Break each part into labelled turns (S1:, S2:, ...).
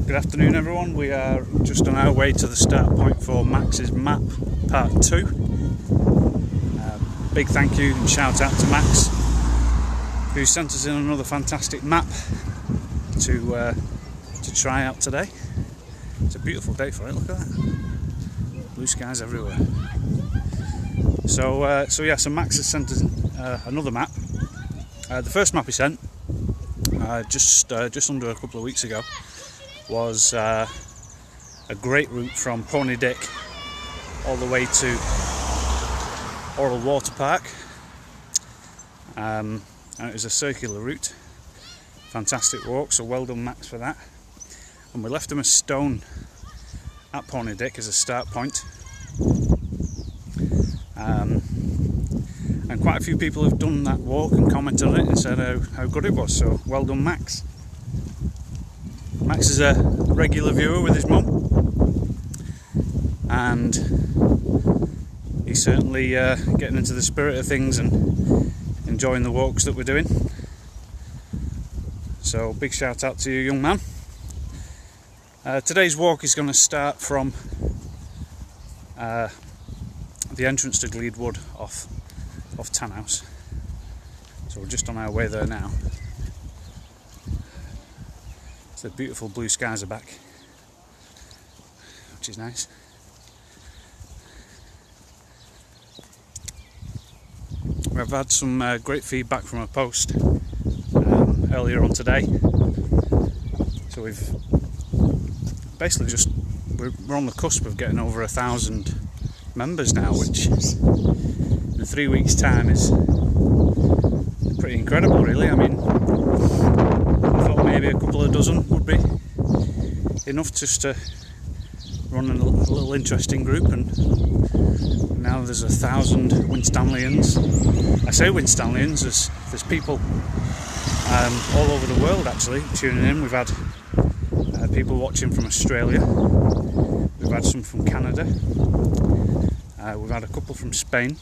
S1: Good afternoon everyone, we are just on our way to the start point for Max's map part 2. Big thank you and shout out to Max, who sent us in another fantastic map to try out today. It's a beautiful day for it, look at that. Blue skies everywhere. So Max has sent us another map. The first map he sent just under a couple of weeks ago was a great route from Pony Dick all the way to Oral Water Park, and it was a circular route. Fantastic walk, so well done Max for that. And we left him a stone at Pony Dick as a start point. And quite a few people have done that walk and commented on it and said how good it was, so well done Max. Max is a regular viewer with his mum, and he's certainly getting into the spirit of things and enjoying the walks that we're doing. So big shout out to you, young man. Today's walk is going to start from the entrance to Gleedwood off Tanhouse. So we're just on our way there now. So the beautiful blue skies are back, which is nice. We've had some great feedback from a post earlier on today. So we've basically we're on the cusp of getting over 1,000 members now, which in 3 weeks' time is pretty incredible, really. I mean, I thought maybe a couple of dozen would be enough just to run a little interesting group, and now there's 1,000 Winstanleyans. I say Winstanleyans, there's people all over the world actually tuning in. We've had people watching from Australia, we've had some from Canada, we've had a couple from Spain,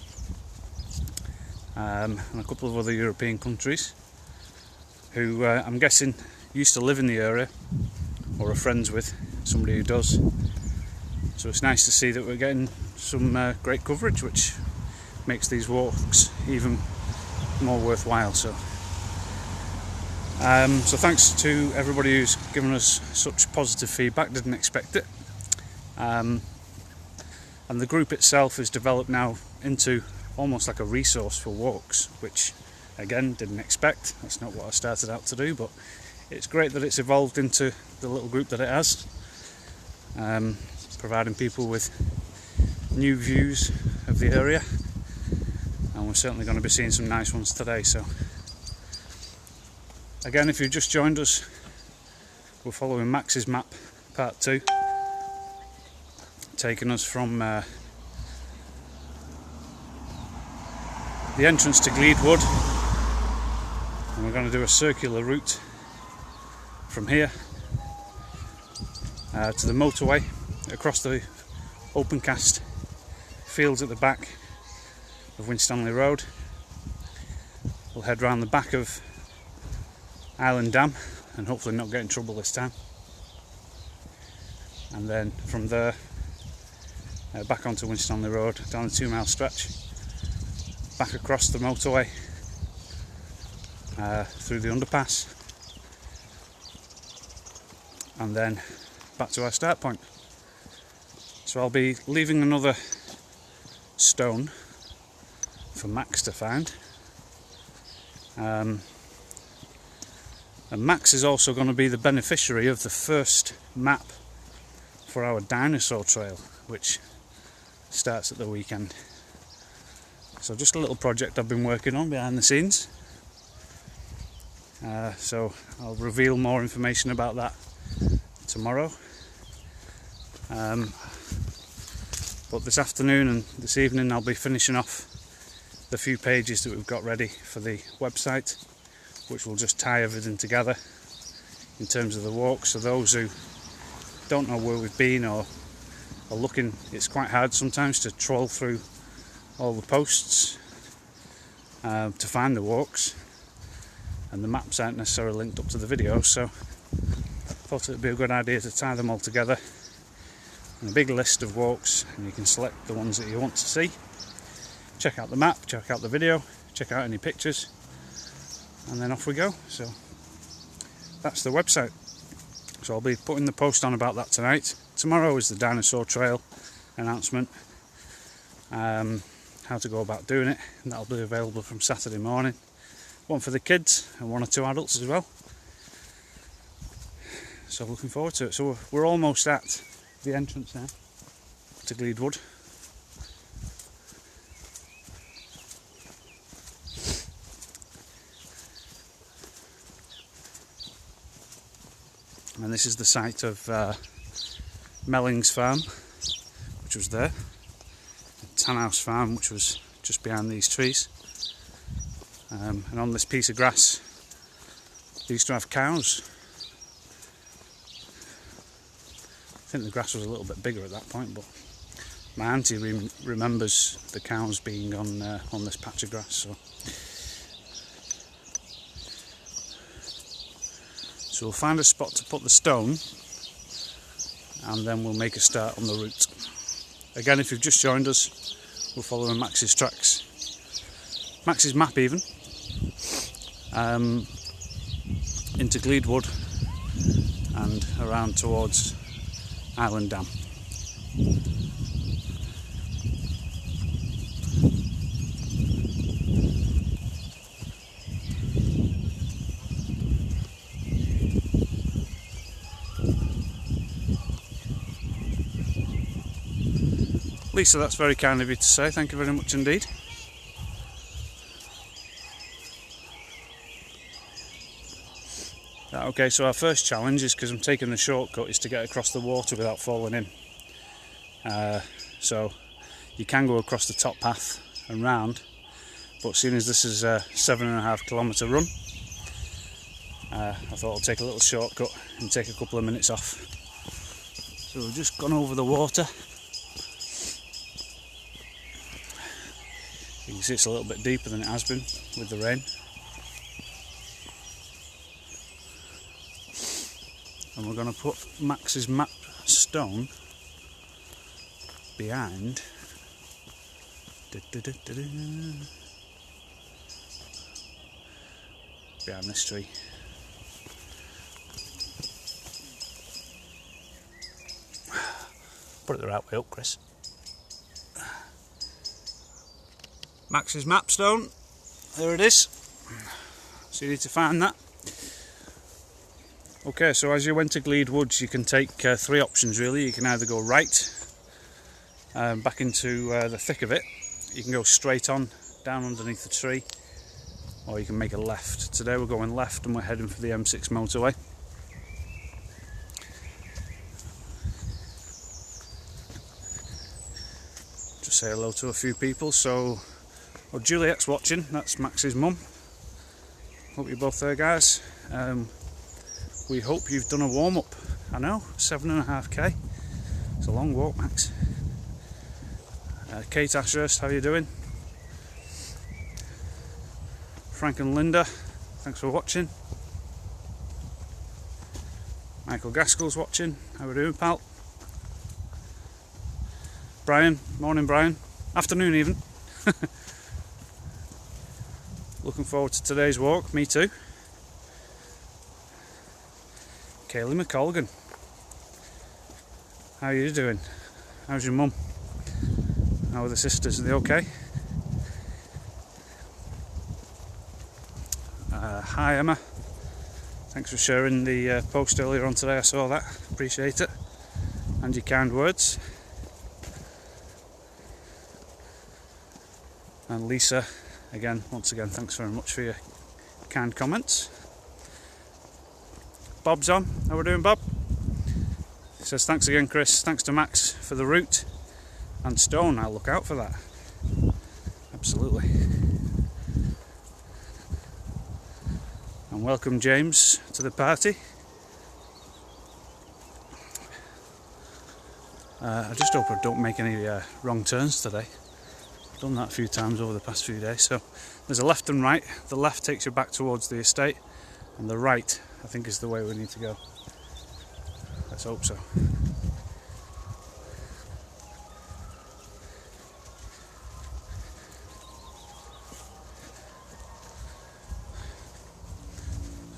S1: and a couple of other European countries who I'm guessing used to live in the area or are friends with somebody who does. So it's nice to see that we're getting some great coverage, which makes these walks even more worthwhile. So thanks to everybody who's given us such positive feedback, didn't expect it. And the group itself is developed now into almost like a resource for walks, which again didn't expect. That's not what I started out to do, but it's great that it's evolved into the little group that it has, providing people with new views of the area, and we're certainly going to be seeing some nice ones today. So again, if you've just joined us, we're following Max's map part 2, taking us from the entrance to Gleedwood, and we're going to do a circular route from here to the motorway, across the open cast fields at the back of Winstanley Road. We'll head round the back of Island Dam and hopefully not get in trouble this time, and then from there back onto Winstanley Road, down the 2 mile stretch, back across the motorway, through the underpass, and then back to our start point. So I'll be leaving another stone for Max to find, and Max is also going to be the beneficiary of the first map for our dinosaur trail, which starts at the weekend. So just a little project I've been working on behind the scenes. So I'll reveal more information about that tomorrow. But this afternoon and this evening I'll be finishing off the few pages that we've got ready for the website, which will just tie everything together in terms of the walk. So those who don't know where we've been or are looking, it's quite hard sometimes to troll through all the posts to find the walks, and the maps aren't necessarily linked up to the videos, so I thought thought it would be a good idea to tie them all together in a big list of walks, and you can select the ones that you want to see. Check out the map, check out the video, check out any pictures, and then off we go. So that's the website. So I'll be putting the post on about that tonight. Tomorrow is the dinosaur trail announcement, how to go about doing it, and that'll be available from Saturday morning. One for the kids and 1 or 2 adults as well. So looking forward to it. So we're almost at the entrance now to Gleedwood. And this is the site of Melling's farm, which was there, and Tanhouse farm, which was just behind these trees. And on this piece of grass, they used to have cows. I think the grass was a little bit bigger at that point, but my auntie remembers the cows being on this patch of grass. So we'll find a spot to put the stone, and then we'll make a start on the route. Again, if you've just joined us, we're following Max's tracks. Max's map even. Into Gleedwood and around towards Island Dam. Lisa, that's very kind of you to say. Thank you very much indeed. Okay, so our first challenge is, because I'm taking the shortcut, is to get across the water without falling in. So you can go across the top path and round, but seeing as this is a 7.5 kilometre run, I thought I'll take a little shortcut and take a couple of minutes off. So we've just gone over the water. You can see it's a little bit deeper than it has been with the rain. And we're going to put Max's map stone behind behind this tree. Put it the right way up, Chris. Max's map stone, there it is. So you need to find that. Okay, so as you enter Gleedwood, you can take 3 options really. You can either go right, back into the thick of it. You can go straight on, down underneath the tree, or you can make a left. Today we're going left and we're heading for the M6 motorway. Just say hello to a few people. So, well, Juliet's watching, that's Max's mum. Hope you're both there, guys. We hope you've done a warm-up. I know, 7.5k. It's a long walk, Max. Kate Ashurst, how are you doing? Frank and Linda, thanks for watching. Michael Gaskell's watching. How are we doing, pal? Brian, morning Brian. Afternoon even. Looking forward to today's walk, me too. Kaylee McColgan, how are you doing? How's your mum? How are the sisters? Are they okay? Hi Emma, thanks for sharing the post earlier on today. I saw that, appreciate it, and your kind words. And Lisa, once again, thanks very much for your kind comments. Bob's on. How are we doing, Bob? He says, thanks again, Chris. Thanks to Max for the route and stone. I'll look out for that. Absolutely. And welcome, James, to the party. I just hope I don't make any wrong turns today. I've done that a few times over the past few days. So there's a left and right. The left takes you back towards the estate, and the right, I think, is the way we need to go. Let's hope so.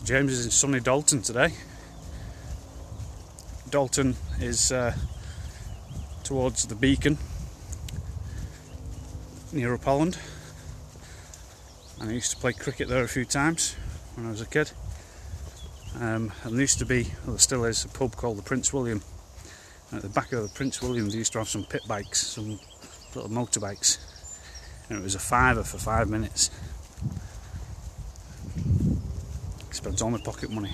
S1: James is in sunny Dalton today. Dalton is towards the Beacon near Up Holland, and I used to play cricket there a few times when I was a kid. And there used to be, well, there still is, a pub called the Prince William. And at the back of the Prince William they used to have some pit bikes, some little motorbikes, and it was a £5 for 5 minutes. Spent all my pocket money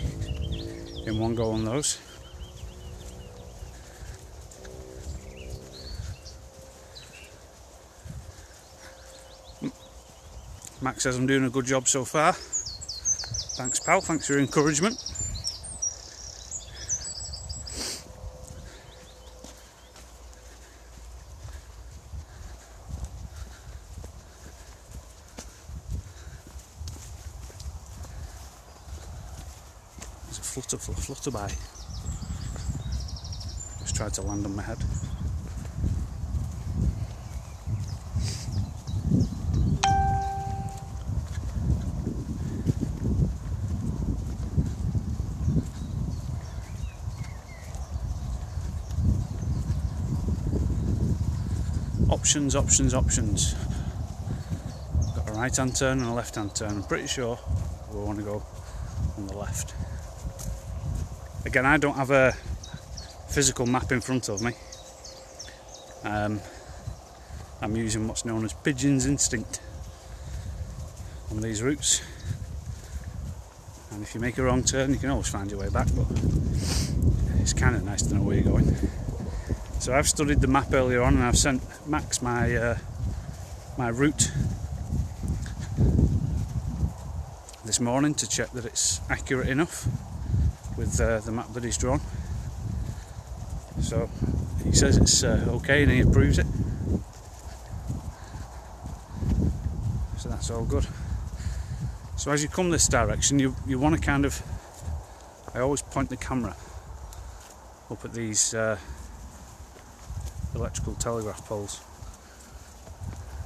S1: in one go on those. Max says I'm doing a good job so far. Thanks, pal, thanks for your encouragement. There's a flutterby. Just tried to land on my head. Options. Got a right hand turn and a left hand turn. I'm pretty sure we want to go on the left. Again, I don't have a physical map in front of me. I'm using what's known as pigeon's instinct on these routes. And if you make a wrong turn, you can always find your way back, but it's kind of nice to know where you're going. So I've studied the map earlier on, and I've sent Max my my route this morning to check that it's accurate enough with the map that he's drawn. So he says it's okay, and he approves it. So that's all good. So as you come this direction, you want to kind of, I always point the camera up at these electrical telegraph poles,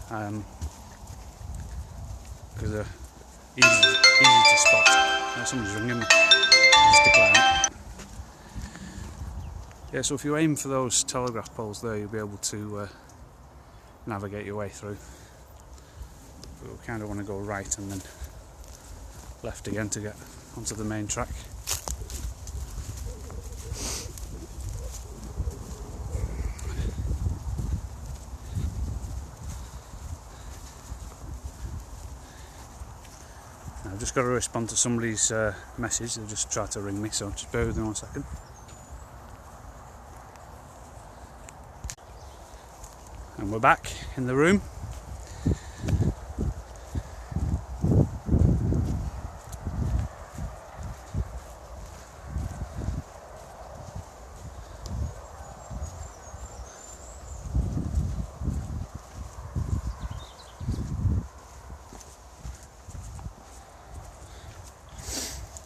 S1: because they're easy to spot. Oh, somebody's ringing me. I'll just decline it. Yeah, so if you aim for those telegraph poles there, you'll be able to navigate your way through. But we kind of want to go right and then left again to get onto the main track. I've just got to respond to somebody's message. They've just tried to ring me, so just bear with me 1 second. And we're back in the room.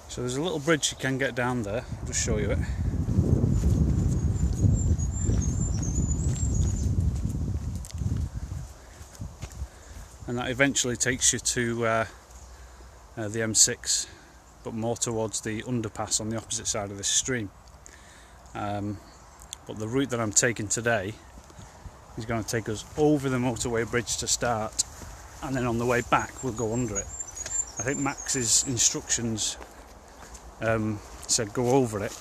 S1: So there's a little bridge you can get down there. I'll just show you it. And that eventually takes you to the M6, but more towards the underpass on the opposite side of this stream. But the route that I'm taking today is going to take us over the motorway bridge to start, and then on the way back we'll go under it. I think Max's instructions said go over it.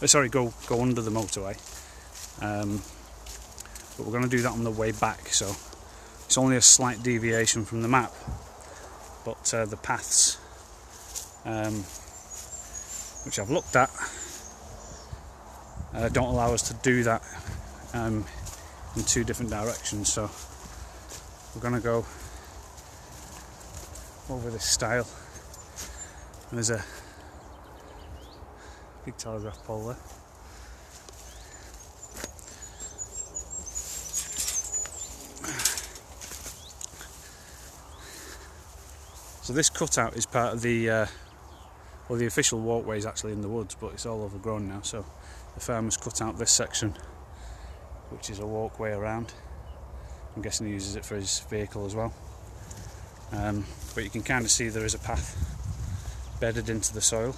S1: Sorry, go under the motorway. But we're going to do that on the way back, so it's only a slight deviation from the map, but the paths, which I've looked at, don't allow us to do that in two different directions. So we're going to go over this stile. And there's a big telegraph pole there. So this cutout is part of the Well, the official walkway is actually in the woods, but it's all overgrown now, so the farmer's cut out this section, which is a walkway around. I'm guessing he uses it for his vehicle as well. But you can kind of see there is a path bedded into the soil.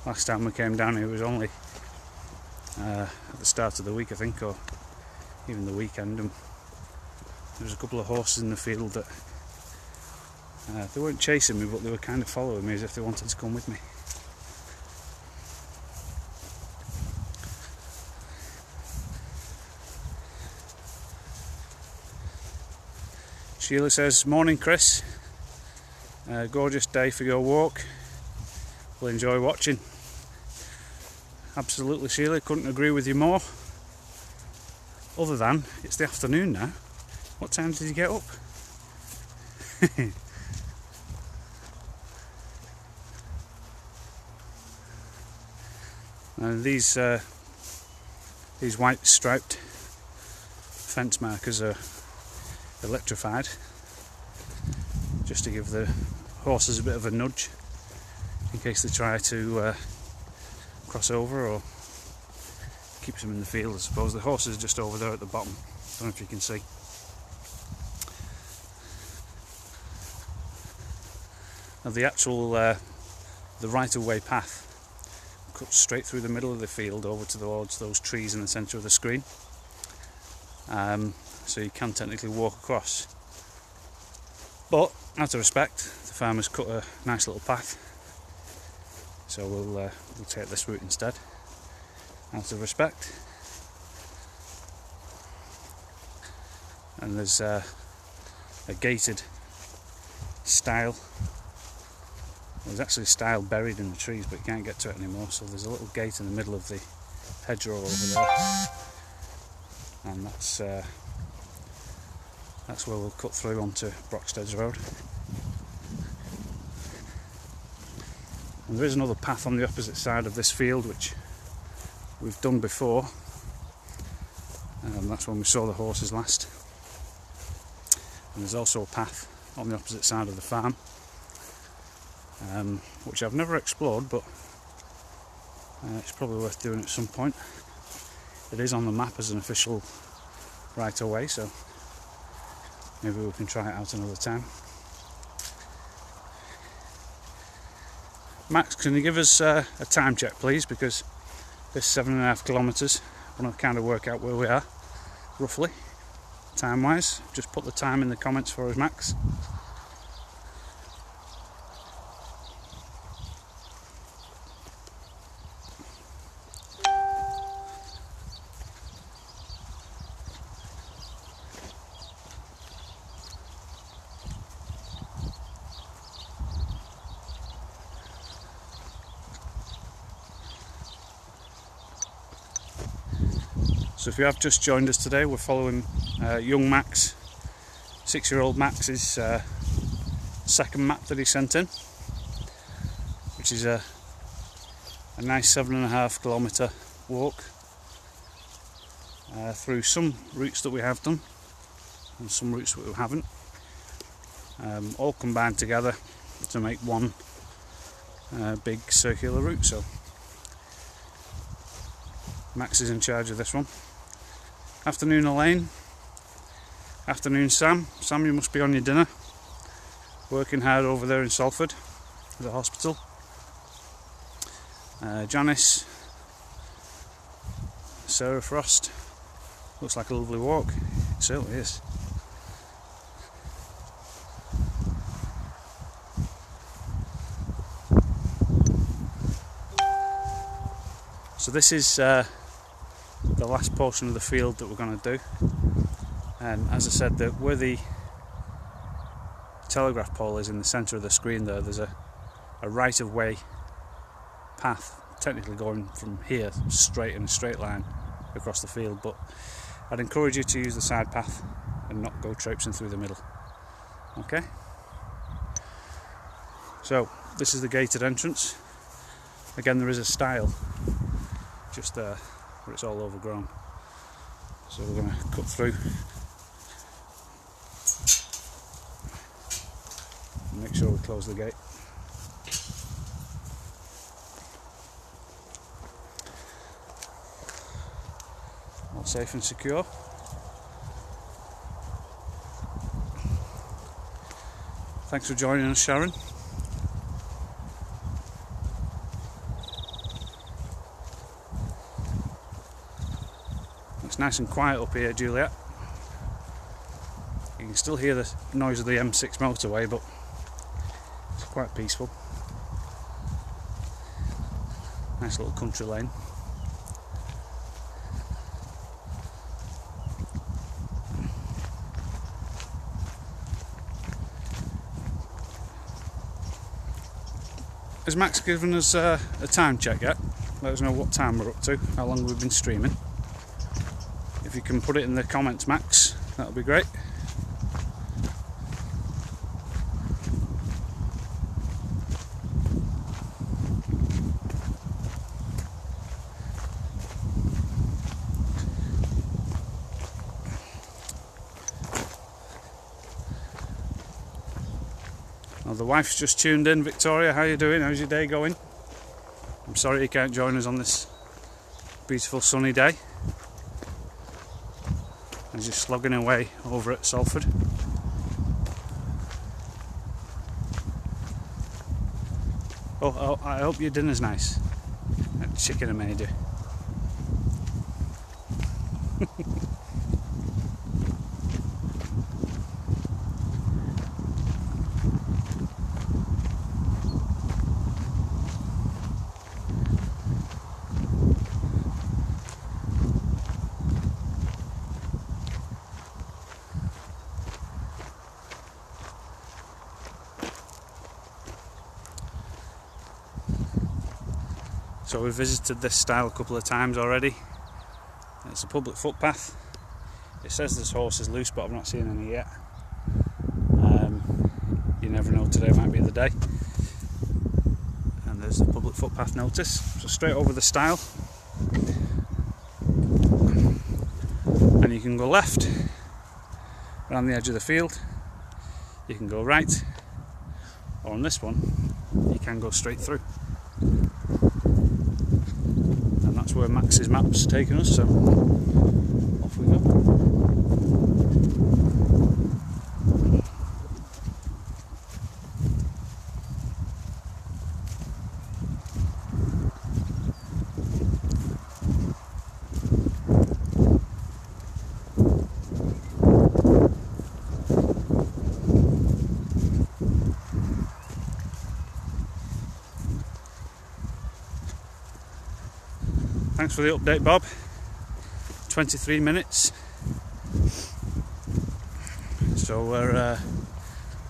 S1: Last time we came down here, it was only at the start of the week, I think, or even the weekend, and there was a couple of horses in the field that they weren't chasing me, but they were kind of following me as if they wanted to come with me. Sheila says, "Morning, Chris. Gorgeous day for your walk. We'll enjoy watching." Absolutely, Sheila, couldn't agree with you more. Other than, it's the afternoon now. What time did you get up? And these white striped fence markers are electrified, just to give the horses a bit of a nudge in case they try to cross over, or keeps them in the field, I suppose. The horse is just over there at the bottom. Don't know if you can see. Now the actual the right-of-way path cuts straight through the middle of the field over towards those trees in the centre of the screen. So you can technically walk across. But out of respect, the farmer's cut a nice little path. So we'll take this route instead, out of respect. And there's a gated stile. There's actually a stile buried in the trees, but you can't get to it anymore. So there's a little gate in the middle of the hedgerow over there, and that's where we'll cut through onto Broxteads Road. And there is another path on the opposite side of this field, which we've done before. That's when we saw the horses last. And there's also a path on the opposite side of the farm, which I've never explored, but it's probably worth doing at some point. It is on the map as an official right-of-way, so maybe we can try it out another time. Max, can you give us a time check, please? Because this 7.5 kilometres, I want to kind of work out where we are, roughly, time-wise. Just put the time in the comments for us, Max. So if you have just joined us today, we're following young Max, 6-year-old Max's second map that he sent in, which is a nice 7.5 kilometre walk through some routes that we have done and some routes that we haven't, all combined together to make one big circular route. So Max is in charge of this one. Afternoon, Elaine. Afternoon, Sam. Sam, you must be on your dinner. Working hard over there in Salford at the hospital. Janice. Sarah Frost. Looks like a lovely walk. It certainly is. So this is the last portion of the field that we're going to do. As I said, that where the telegraph pole is in the centre of the screen there. There's a right of way path technically going from here straight in a straight line across the field, but I'd encourage you to use the side path and not go traipsing through the middle. Okay, so this is the gated entrance. Again, there is a stile just there where it's all overgrown, so we're going to cut through and make sure we close the gate. All safe and secure. Thanks for joining us, Sharon. It's nice and quiet up here, Juliet. You can still hear the noise of the M6 motorway, but it's quite peaceful. Nice little country lane. Has Max given us a time check yet? Let us know what time we're up to, how long we've been streaming. If you can put it in the comments, Max, that would be great. Well, the wife's just tuned in. Victoria, how are you doing? How's your day going? I'm sorry you can't join us on this beautiful sunny day. I'm just slogging away over at Salford. Oh, I hope your dinner's nice. That chicken I made you. So we've visited this stile a couple of times already. It's a public footpath. It says there's horses loose, but I've not seen any yet. You never know, today might be the day. And there's the public footpath notice. So straight over the stile. And you can go left around the edge of the field. You can go right. Or on this one, you can go straight through. That's where Max's map's taken us, so off we go. Thanks for the update, Bob. 23 minutes. So we're, I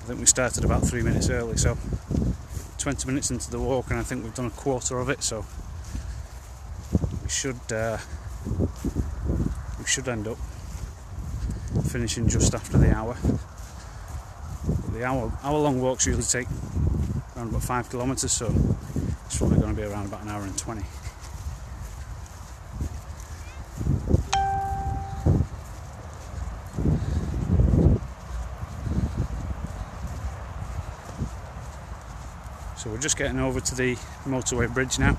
S1: think we started about 3 minutes early, so 20 minutes into the walk, and I think we've done a quarter of it, so we should end up finishing just after the hour. The hour-long walks usually take around about 5 kilometres, so it's probably going to be around about an hour and 20. So we're just getting over to the motorway bridge now.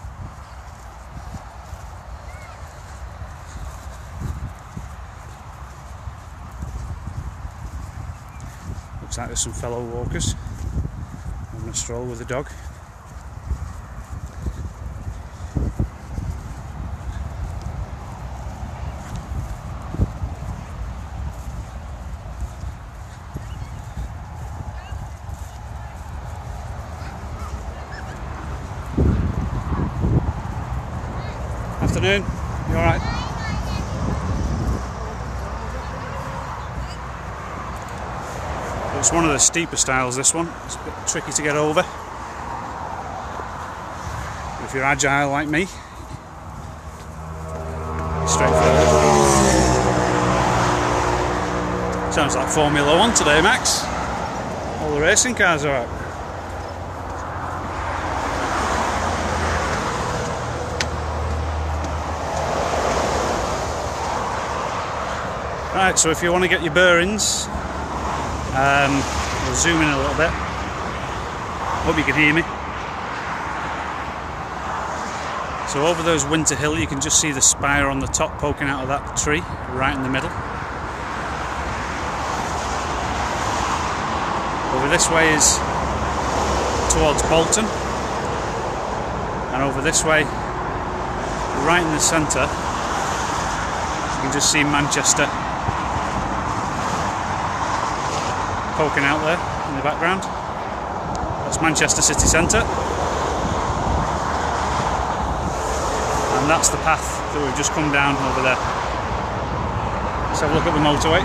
S1: Looks like there's some fellow walkers having a stroll with the dog. Afternoon, you alright? It's one of the steeper styles, this one. It's a bit tricky to get over. If you're agile like me, straightforward. Sounds like Formula 1 today, Max. All the racing cars are out. Right, so if you want to get your bearings, we'll zoom in a little bit. Hope you can hear me. So over those Winter Hill, you can just see the spire on the top poking out of that tree, right in the middle. Over this way is towards Bolton, and over this way, right in the centre, you can just see Manchester poking out there in the background. That's Manchester city centre, and that's the path that we've just come down over there. Let's have a look at the motorway.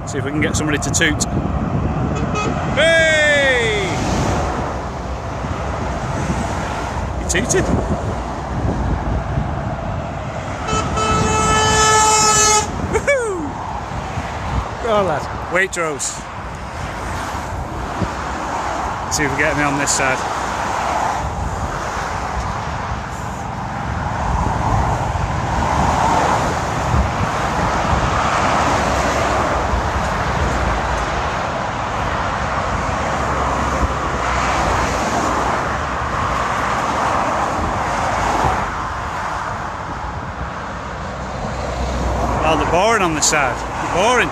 S1: See if we can get somebody to toot. Hey! You tooted? Woohoo! Go on, lad. Waitrose. See if we get me on this side. Oh, they're boring on this side. They're boring.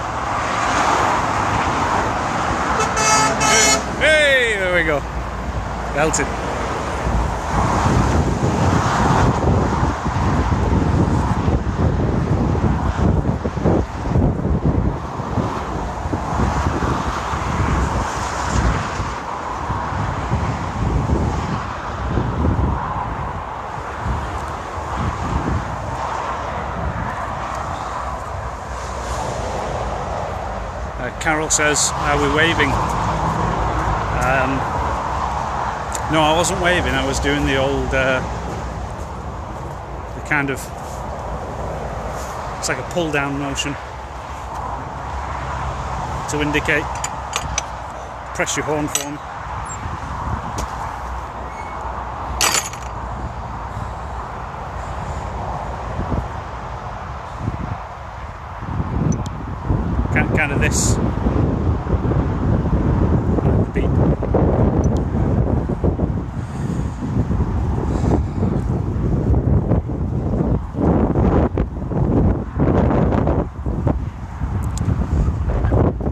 S1: Hey, there we go. Belted. Carol says, are we waving? No, I wasn't waving, I was doing the old, the kind of, it's like a pull down motion to indicate, press your horn for me. Kind of this beep.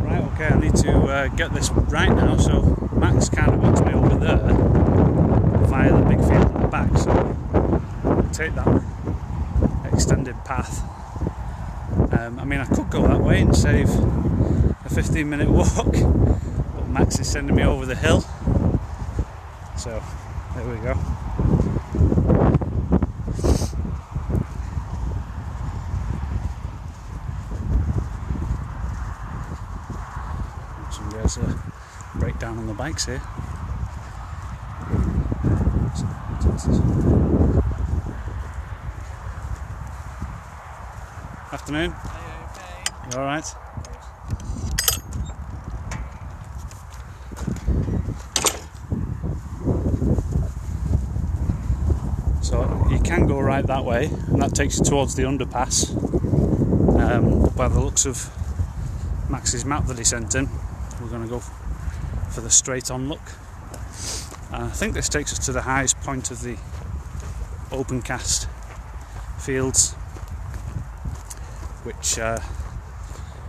S1: Right, okay, I need to get this right now, so Max kind of wants me over there via the big field at the back, so I'll take that extended path. I mean, I could go that way and save a 15-minute walk, but Max is sending me over the hill, so there we go. Some guys break down on the bikes here. Afternoon.
S2: Are you okay?
S1: You alright? So you can go right that way, and that takes you towards the underpass. By the looks of Max's map that he sent in, we're going to go for the straight on look. I think this takes us to the highest point of the open cast fields, which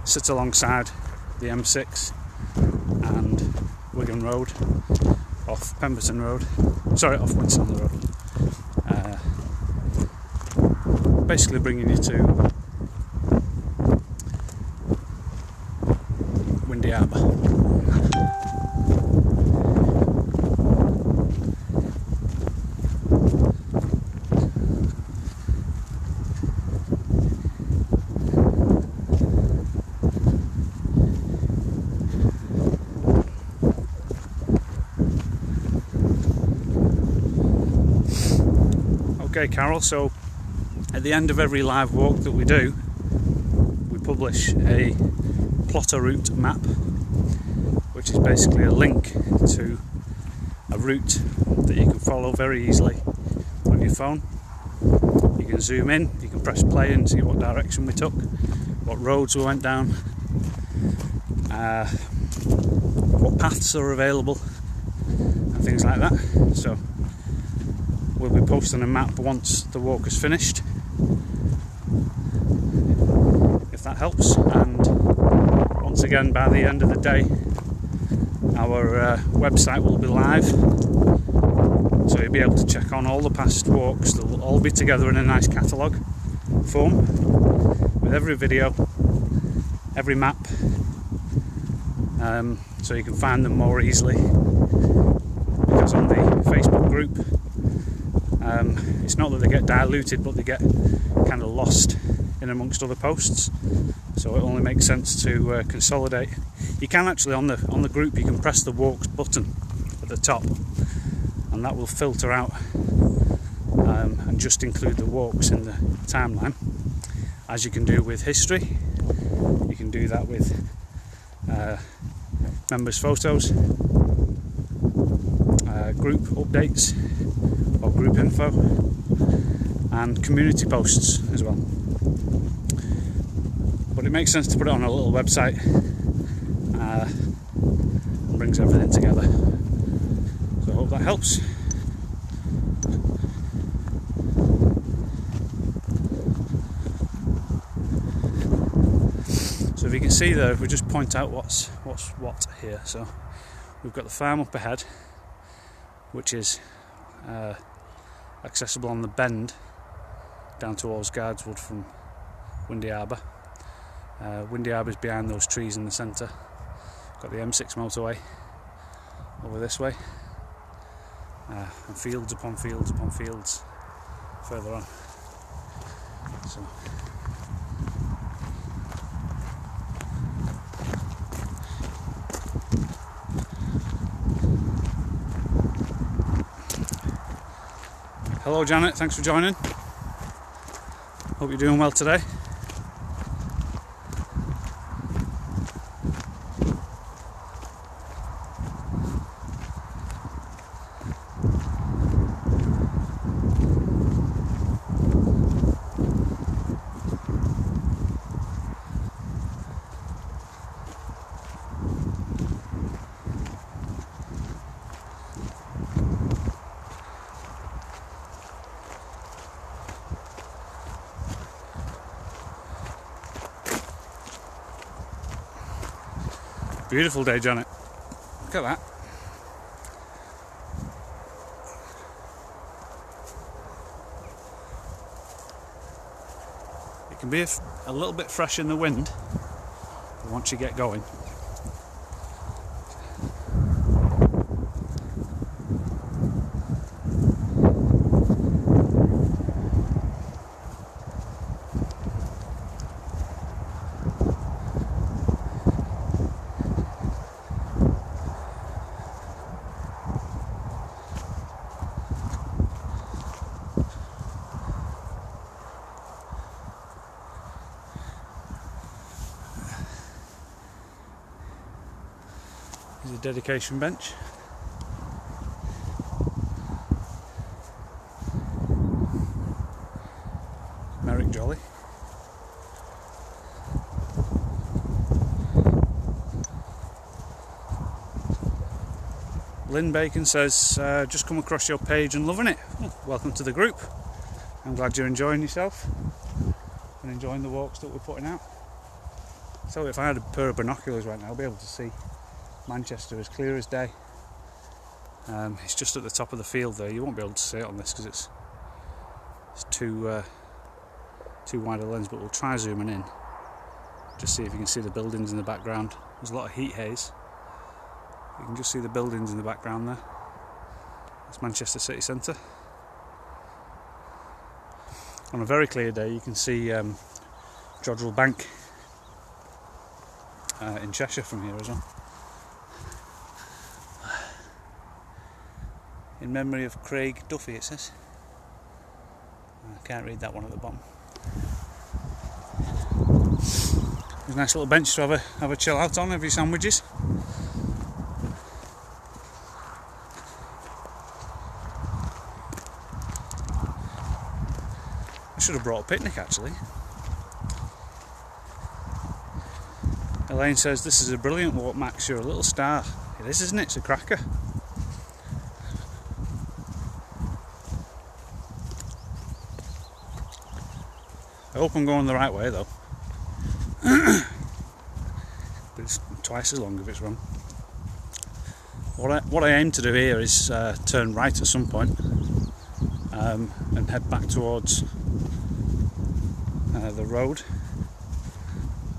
S1: sits alongside the M6 and Wigan Road, off Pemberton Road, sorry, off Winstanley Road. Basically bringing you to Windy Harbour. Okay, Carol, so at the end of every live walk that we do, we publish a plotter route map, which is basically a link to a route that you can follow very easily on your phone. You can zoom in, you can press play and see what direction we took, what roads we went down, what paths are available and things like that. So we'll be posting a map once the walk is finished, if that helps. And once again, by the end of the day, our website will be live, so you'll be able to check on all the past walks. They'll all be together in a nice catalogue form with every video, every map, so you can find them more easily, because on the Facebook group, it's not that they get diluted, but they get kind of lost in amongst other posts, so it only makes sense to consolidate. You can actually, on the group, you can press the walks button at the top, and that will filter out and just include the walks in the timeline, as you can do with history. You can do that with members' photos, group updates or group info, and community posts as well. But it makes sense to put it on a little website, and brings everything together. So I hope that helps. So if you can see there, if we just point out what's what here. So we've got the farm up ahead, which is accessible on the bend down towards Guardswood from Windy Harbour. Windy Harbour is behind those trees in the centre. Got the M6 motorway over this way, and fields upon fields upon fields further on. So hello Janet, thanks for joining. Hope you're doing well today. Beautiful day, Janet. Look at that. It can be a little bit fresh in the wind once you get going. There's a dedication bench. Merrick Jolly. Lynn Bacon says, just come across your page and loving it. Well, welcome to the group. I'm glad you're enjoying yourself and enjoying the walks that we're putting out. So if I had a pair of binoculars right now, I'll be able to see Manchester as clear as day. It's just at the top of the field there. You won't be able to see it on this because it's too wide a lens, but we'll try zooming in. Just see if you can see the buildings in the background. There's a lot of heat haze. You can just see the buildings in the background there. That's Manchester city centre. On a very clear day you can see Jodrell Bank in Cheshire from here as well. In memory of Craig Duffy, it says. Can't read that one at the bottom. There's a nice little bench to have a chill out on, have your sandwiches. I should have brought a picnic actually. Elaine says, "This is a brilliant walk, Max, you're a little star." It is, isn't it? It's a cracker. I hope I'm going the right way though. But it's twice as long if it's wrong. What I aim to do here is turn right at some point, and head back towards the road,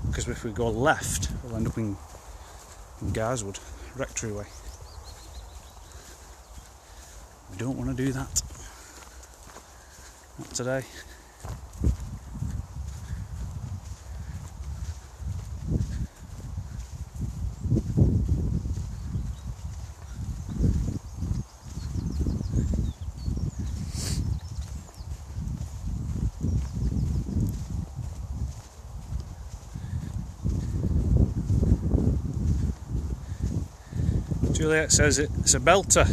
S1: because if we go left we'll end up in Garswood, Rectory Way. We don't want to do that. Not today. Juliet says it's a belter.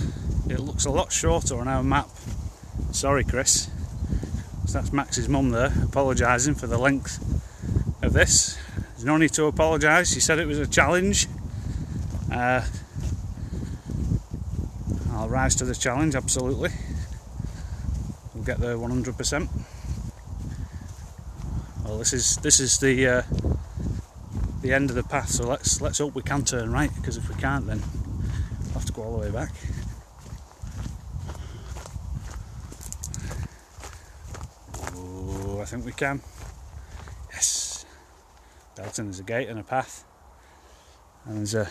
S1: It looks a lot shorter on our map. Sorry, Chris. So that's Max's mum there, apologising for the length of this. There's no need to apologise. She said it was a challenge. I'll rise to the challenge, absolutely. We'll get there 100%. Well, this is the end of the path. So let's hope we can turn right, because if we can't, then we'll have to go all the way back. Oh, I think we can. Yes. Dalton, there's a gate and a path, and there's a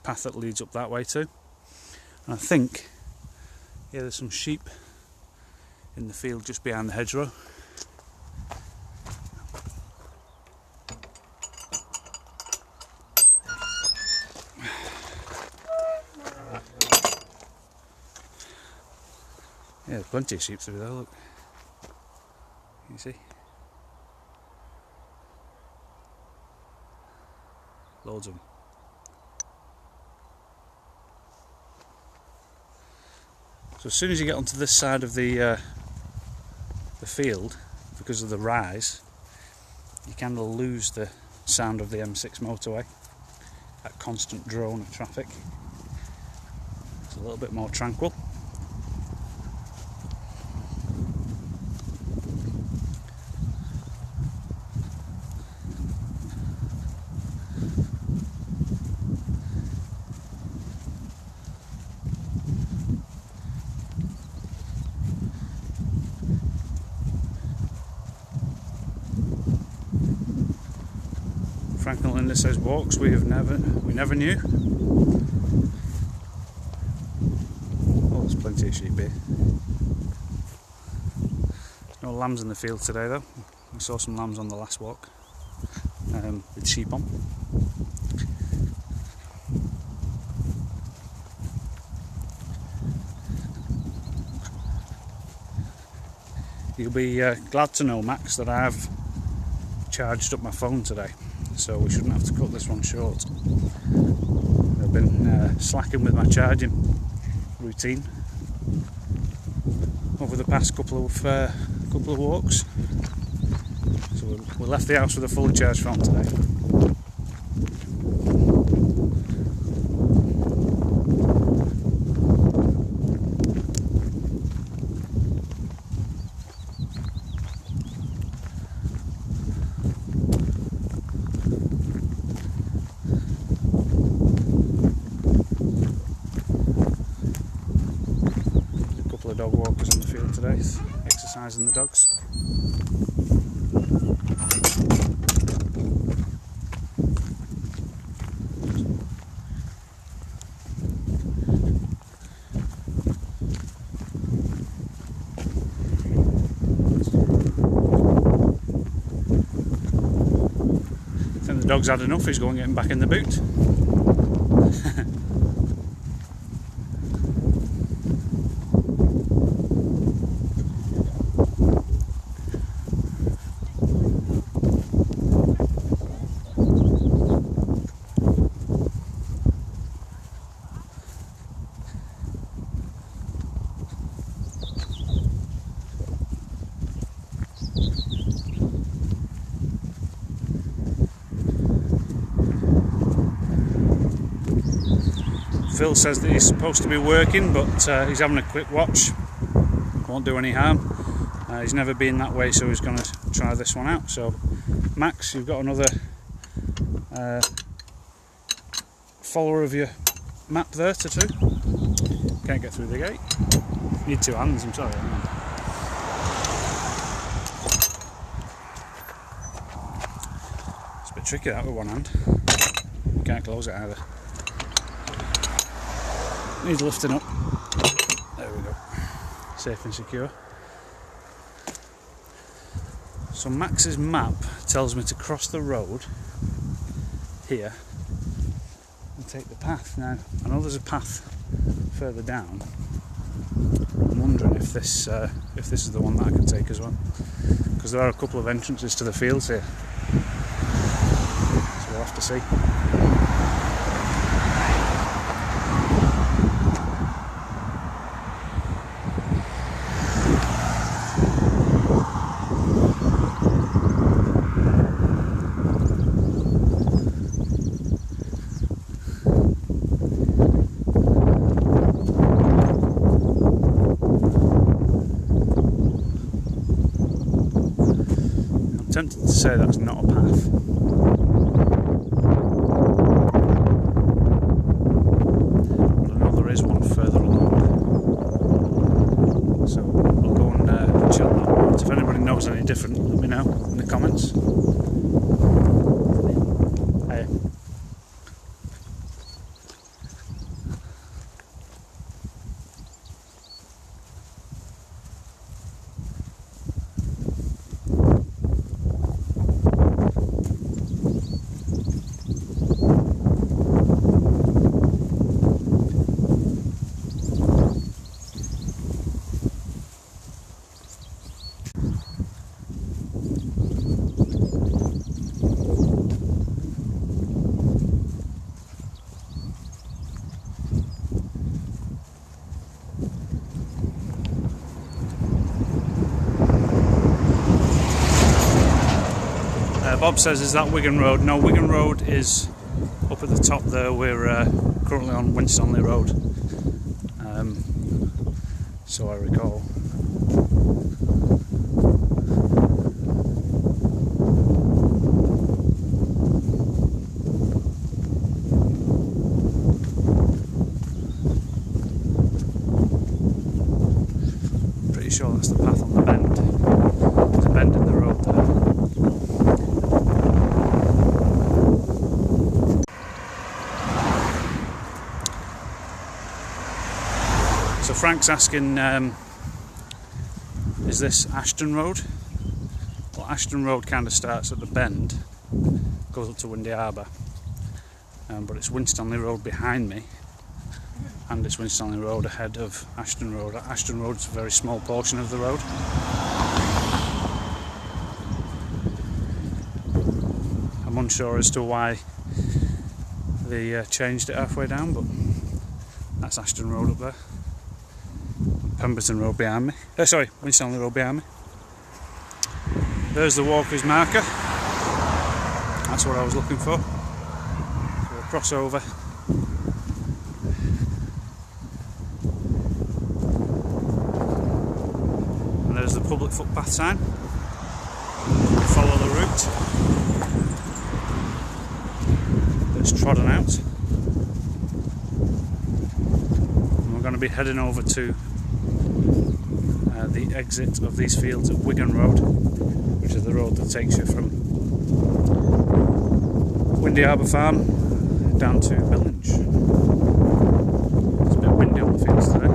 S1: path that leads up that way too. And I think, yeah, there's some sheep in the field just behind the hedgerow. Yeah, there's plenty of sheep through there, look. You see? Loads of them. So as soon as you get onto this side of the field, because of the rise, you kind of lose the sound of the M6 motorway. That constant drone of traffic. It's a little bit more tranquil. Frank and Linda says walks we never knew. Oh, there's plenty of sheep here. There's no lambs in the field today though. I saw some lambs on the last walk with sheep on. You'll be glad to know, Max, that I've charged up my phone today, so we shouldn't have to cut this one short. I've been slacking with my charging routine over the past couple of walks. So we left the house with a fully charged phone today. Dog walkers on the field today, exercising the dogs. I think the dog's had enough, he's going to get him back in the boot. Phil says that he's supposed to be working, but he's having a quick watch. Won't do any harm. He's never been that way, so he's going to try this one out. So Max, you've got another follower of your map there to do. Can't get through the gate. Need two hands, I'm sorry. It's a bit tricky that with one hand. Can't close it either. Needs lifting up. There we go. Safe and secure. So Max's map tells me to cross the road here and take the path. Now I know there's a path further down. I'm wondering if this is the one that I can take as well, because there are a couple of entrances to the fields here. So we'll have to see. I'm tempted to say that's not a path. But I know there is one further along. So I'll go and check that one out. If anybody knows any different, let me know in the comments. Hey. Bob says, is that Wigan Road? No, Wigan Road is up at the top there. We're currently on Winstanley Road, so I recall. Pretty sure that's the path on the bend. There's a bend in the road there. So Frank's asking, is this Ashton Road? Well, Ashton Road kind of starts at the bend, goes up to Windy Harbour, but it's Winstanley Road behind me, and it's Winstanley Road ahead of Ashton Road. Ashton Road is a very small portion of the road. I'm unsure as to why they changed it halfway down, but that's Ashton Road up there. Pemberton Road behind me. Sorry, Winstanley Road behind me. There's the walker's marker. That's what I was looking for. So we'll cross over. And there's the public footpath sign. We'll follow the route that's trodden out. And we're going to be heading over to the exit of these fields at Wigan Road, which is the road that takes you from Windy Harbour Farm down to Billinge. It's a bit windy on the fields today.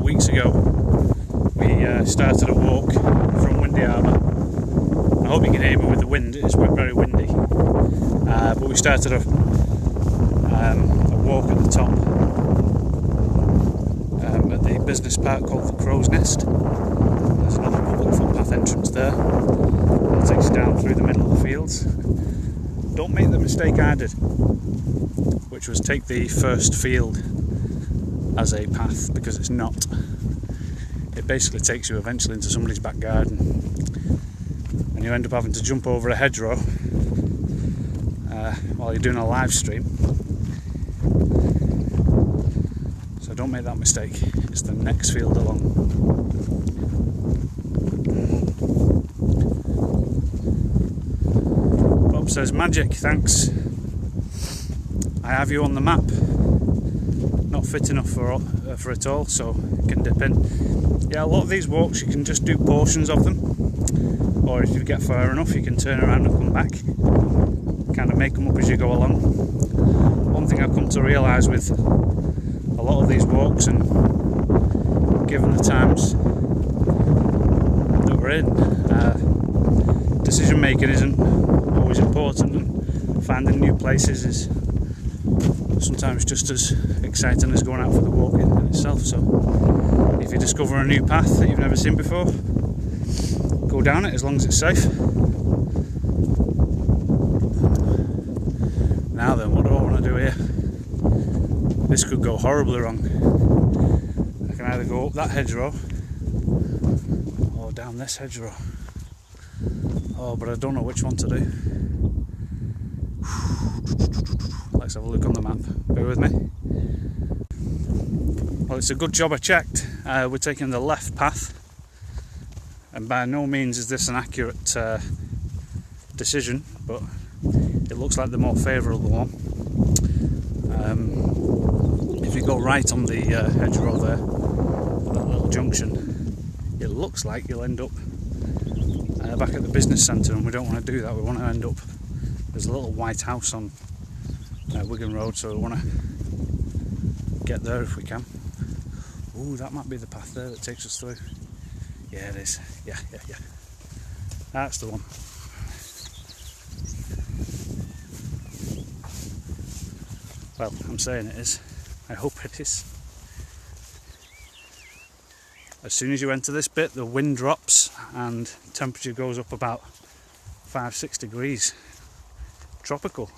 S1: weeks ago we started a walk from Windy Harbour. I hope you can hear me with the wind, it's very windy. But we started a walk at the top at the business park called the Crow's Nest. There's another public footpath entrance there that takes you down through the middle of the fields. Don't make the mistake I did, which was take the first field as a path, because it's not. It basically takes you eventually into somebody's back garden, and you end up having to jump over a hedgerow while you're doing a live stream. So don't make that mistake. It's the next field along. Bob says, magic, thanks. I have you on the map. Not fit enough for it all, so you can dip in. Yeah, a lot of these walks you can just do portions of them, or if you get far enough you can turn around and come back, kind of make them up as you go along. One thing I've come to realise with a lot of these walks, and given the times that we're in, decision making isn't always important, and finding new places is sometimes just as exciting as going out for the walk in itself. So if you discover a new path that you've never seen before, go down it as long as it's safe. Now then, what do I want to do here? This could go horribly wrong. I can either go up that hedgerow or down this hedgerow. Oh, but I don't know which one to do. Let's have a look on the map. Bear with me. Well, it's a good job I checked. We're taking the left path, and by no means is this an accurate decision, but it looks like the more favourable one. If you go right on the hedgerow there, that little junction, it looks like you'll end up back at the business centre, and we don't want to do that. We want to end up, there's a little white house on Wigan Road, so we want to get there if we can. Ooh, that might be the path there that takes us through. Yeah, it is. Yeah. That's the one. Well, I'm saying it is. I hope it is. As soon as you enter this bit, the wind drops and temperature goes up about 5-6 degrees. Tropical.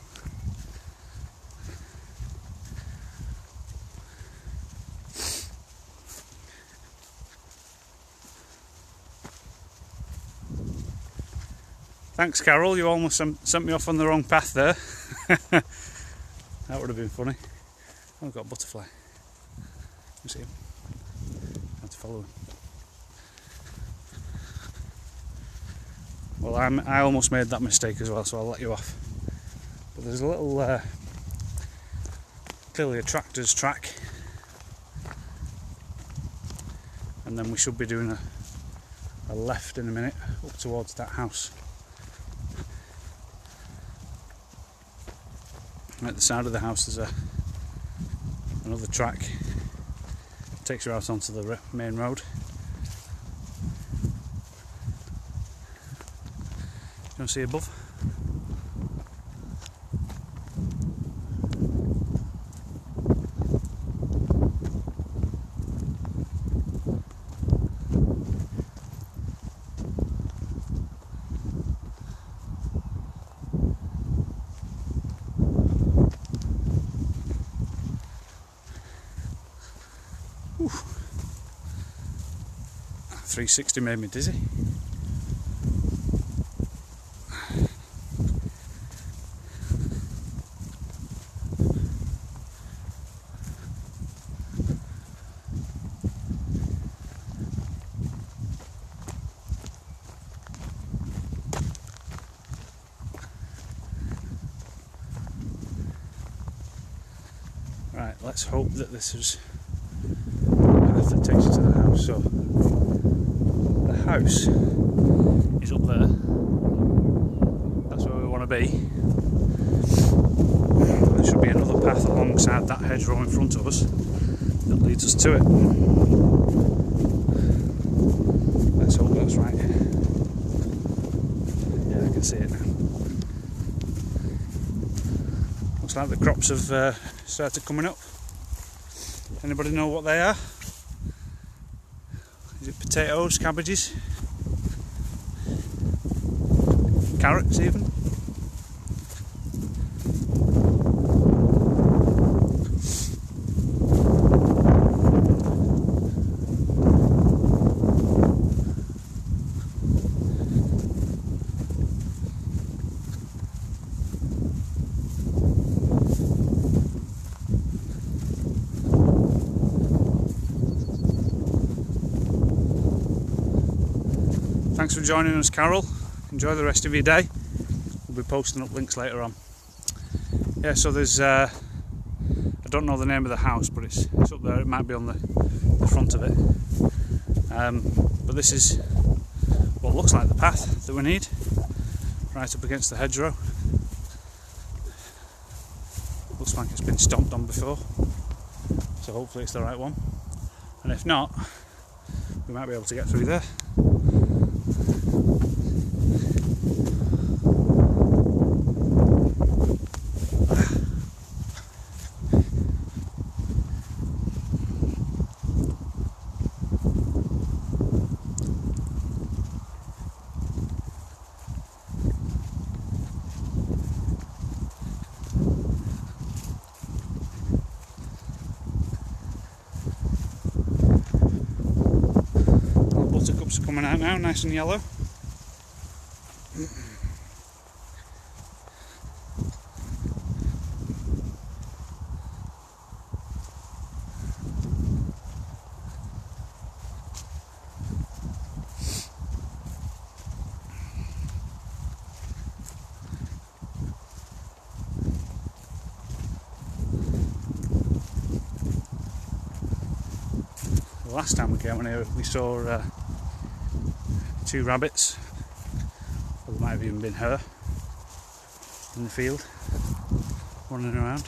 S1: Thanks, Carol, you almost sent me off on the wrong path there. That would have been funny. Oh, I've got a butterfly. You see him? I have to follow him. Well, I almost made that mistake as well, so I'll let you off. But there's a little, clearly a tractor's track. And then we should be doing a left in a minute up towards that house. At the side of the house there's another track, takes you out onto the main road. You want to see above? Ooh. 360 made me dizzy. Right, let's hope that this is that takes you to the house. So the house is up there. That's where we want to be. There should be another path alongside that hedgerow in front of us that leads us to it. that's right. Yeah, I can see it now. Looks like the crops have started coming up. Anybody know what they are? Is it potatoes, cabbages, carrots even? Thanks for joining us, Carol. Enjoy the rest of your day. We'll be posting up links later on. Yeah, so there's I don't know the name of the house, but it's up there. It might be on the front of it. But this is what looks like the path that we need, right up against the hedgerow. Looks like it's been stomped on before, so hopefully it's the right one. And if not, we might be able to get through there. Buttercups are coming out now, nice and yellow. The last time we came on here we saw 2 rabbits, or there might have even been her in the field running around.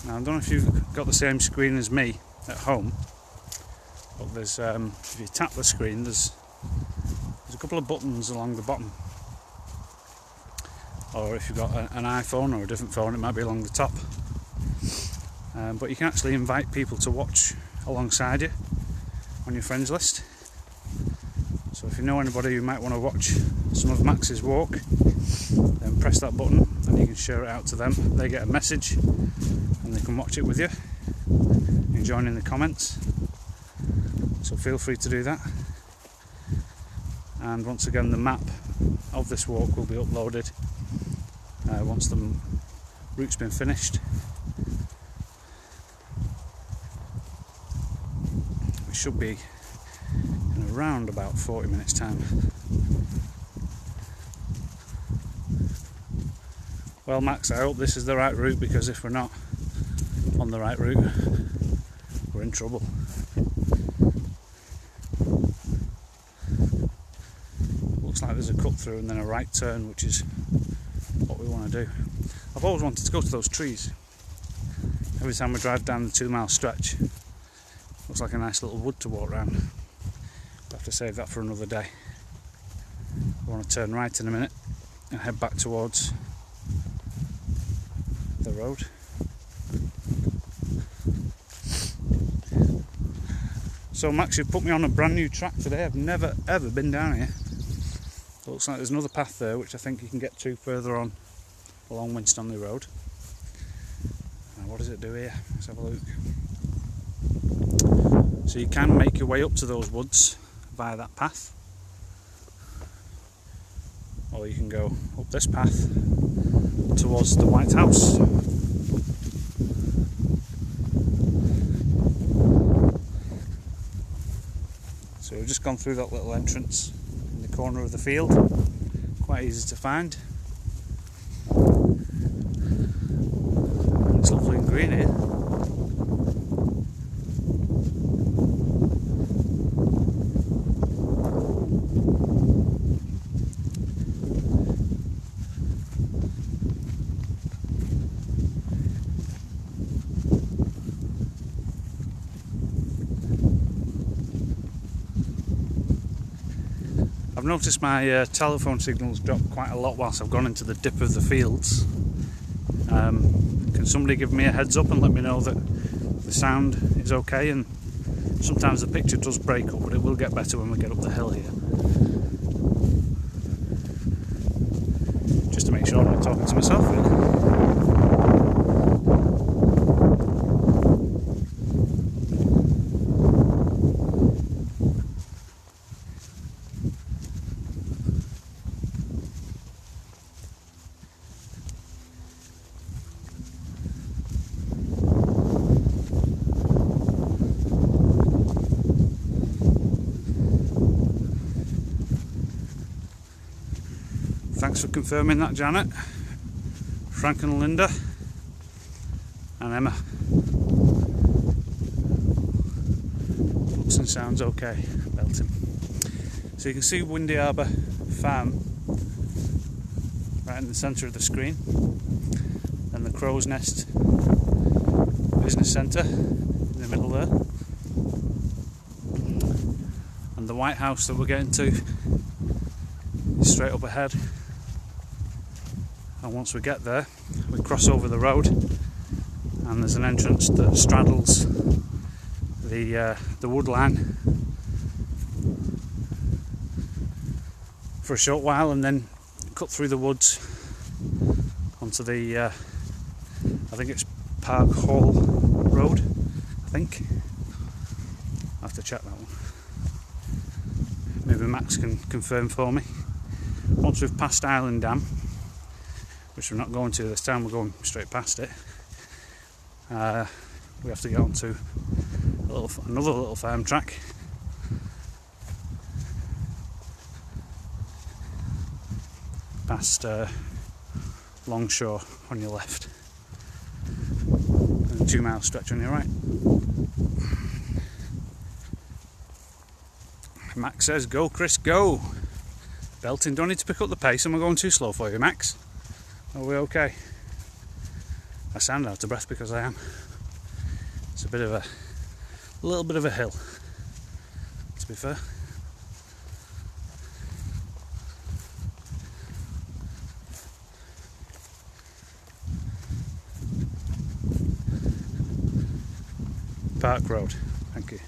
S1: Now, I don't know if you've got the same screen as me at home, but there's if you tap the screen, there's a couple of buttons along the bottom, or if you've got an iPhone or a different phone, it might be along the top. But you can actually invite people to watch alongside you on your friends list. So if you know anybody who might want to watch some of Max's walk, then press that button and you can share it out to them. They get a message and they can watch it with you. You can join in the comments, so feel free to do that. And once again, the map of this walk will be uploaded once the route's been finished. It should be in around about 40 minutes time. Well, Max, I hope this is the right route, because if we're not on the right route, we're in trouble. Looks like there's a cut through and then a right turn, which is what we want to do. I've always wanted to go to those trees. Every time we drive down the 2-mile stretch, looks like a nice little wood to walk around. We'll have to save that for another day. I want to turn right in a minute and head back towards the road. So Max, you've put me on a brand new track today. I've never ever been down here. Looks like there's another path there which I think you can get to further on along Winstanley Road. Now, what does it do here? Let's have a look. So you can make your way up to those woods via that path, or you can go up this path towards the White House. So we've just gone through that little entrance in the corner of the field, quite easy to find. It's lovely and green here. I've noticed my telephone signal's dropped quite a lot whilst I've gone into the dip of the fields. Can somebody give me a heads up and let me know that the sound is okay? And sometimes the picture does break up, but it will get better when we get up the hill here. Just to make sure I'm not talking to myself really. Thanks for confirming that, Janet, Frank and Linda, and Emma. Looks and sounds okay, Belton. So you can see Windy Harbour Farm right in the centre of the screen, and the Crow's Nest Business Centre in the middle there, and the White House that we're getting to is straight up ahead. And once we get there, we cross over the road, and there's an entrance that straddles the wood line for a short while, and then cut through the woods onto the I think it's Park Hall Road. I think I'll have to check that one. Maybe Max can confirm for me. Once we've passed Island Dam, which we're not going to this time, we're going straight past it. We have to get onto another little farm track. Past Longshore on your left, and a 2 mile stretch on your right. Max says, "Go, Chris, go." Belton, don't need to pick up the pace. Am I going too slow for you, Max? Are we okay? I sound out of breath because I am. It's a little bit of a hill, to be fair. Park Road, thank you.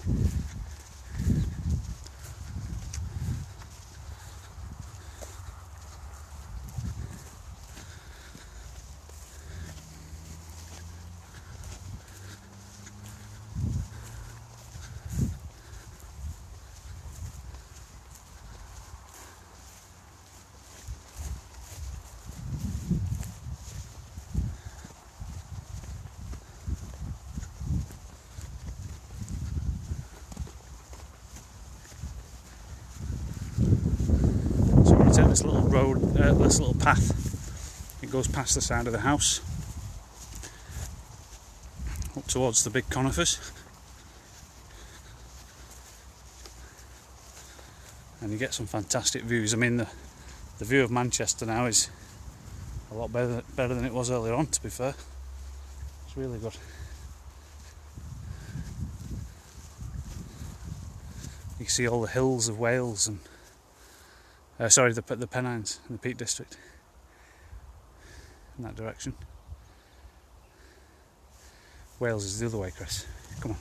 S1: Take this little road, this little path. It goes past the side of the house, up towards the big conifers, and you get some fantastic views. I mean, the view of Manchester now is a lot better than it was earlier on, to be fair. It's really good. You can see all the hills of Wales and the Pennines and the Peak District in that direction. Wales is the other way, Chris. Come on.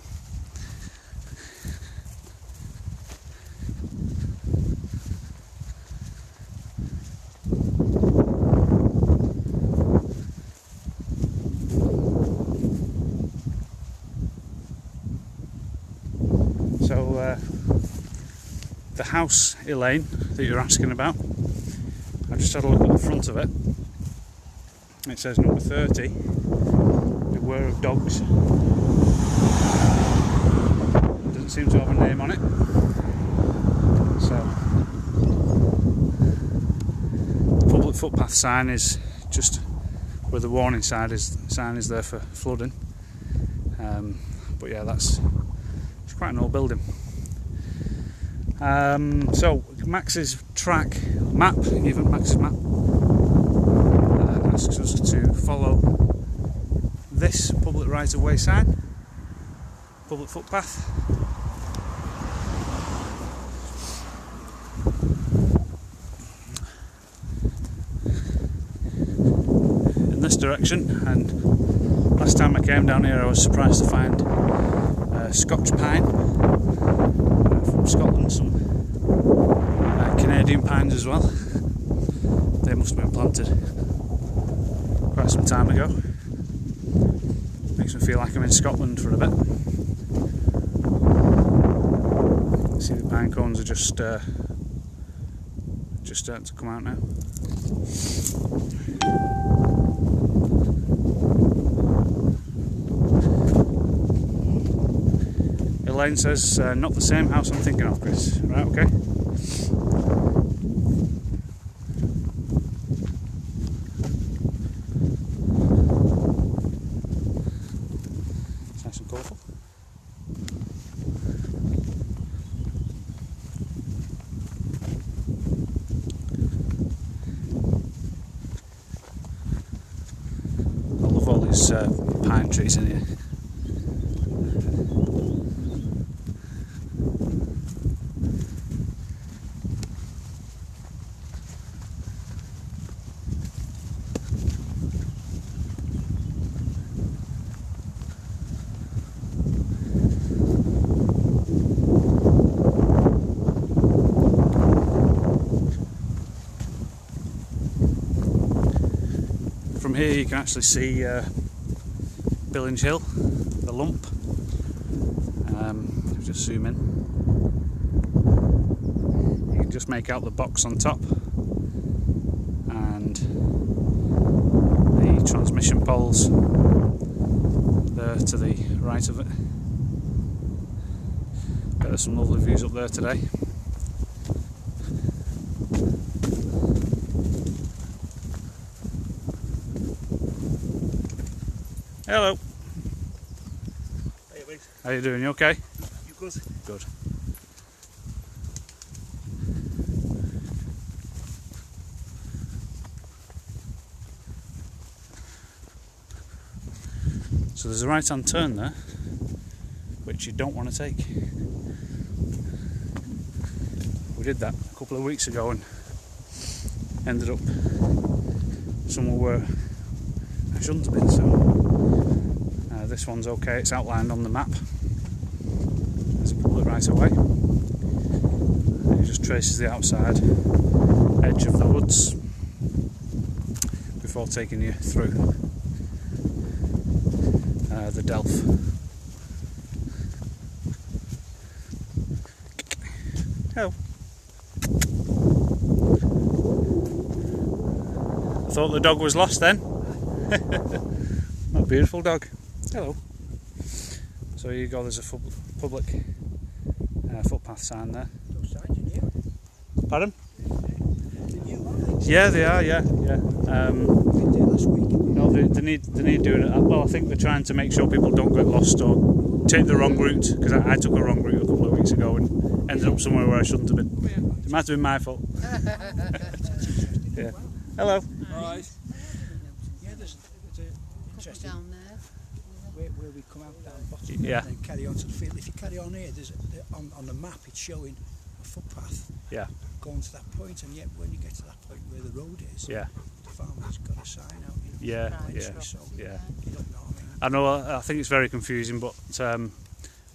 S1: So the house, Elaine, that you're asking about, I just had a look at the front of it. It says number 30, beware of dogs. It doesn't seem to have a name on it. So the public footpath sign is just where the warning sign is there for flooding. But yeah, it's quite an old building. So Max's track map, even Max's map, asks us to follow this public right-of-way sign, public footpath. In this direction, and last time I came down here I was surprised to find Scotch pine from Scotland, some Canadian pines as well. They must have been planted quite some time ago. Makes me feel like I'm in Scotland for a bit. See, the pine cones are just starting to come out now. Elaine says, not the same house I'm thinking of, Chris. Right, okay. It's nice and colourful. I love all these pine trees in here. From here you can actually see Billinge Hill, the lump. Just zoom in. You can just make out the box on top and the transmission poles there to the right of it. But there's some lovely views up there today. Hello.
S2: Hey, mate.
S1: How you doing? You okay?
S2: You good?
S1: Good. So there's a right-hand turn there, which you don't want to take. We did that a couple of weeks ago and ended up somewhere where I shouldn't have been, so this one's okay, it's outlined on the map. There's a public right away. It just traces the outside edge of the woods before taking you through the Delf. Oh. I thought the dog was lost then. What a beautiful dog. Hello. So here you go, there's a public footpath sign there.
S2: Those signs are new.
S1: Pardon?
S2: They're new, aren't they?
S1: Yeah, they are, yeah.
S2: They did last week.
S1: No, they need doing it. Well, I think they're trying to make sure people don't get lost or take the wrong route, because I took a wrong route a couple of weeks ago and ended up somewhere where I shouldn't have been. It might have been my fault. Yeah. Hello.
S2: Alright. Yeah, there's interesting
S3: Down there.
S2: where we come out down the bottom
S1: Yeah.
S2: and then carry on to the field. If you carry on here, there's on the map it's showing a footpath
S1: Yeah.
S2: going to that point, and yet when you get to that point where the road is,
S1: Yeah.
S2: the farmer's got a sign out.
S1: Yeah.
S2: Right,
S1: Yeah.
S2: So
S1: Yeah.
S2: you don't know what I mean.
S1: I know. I think it's very confusing, but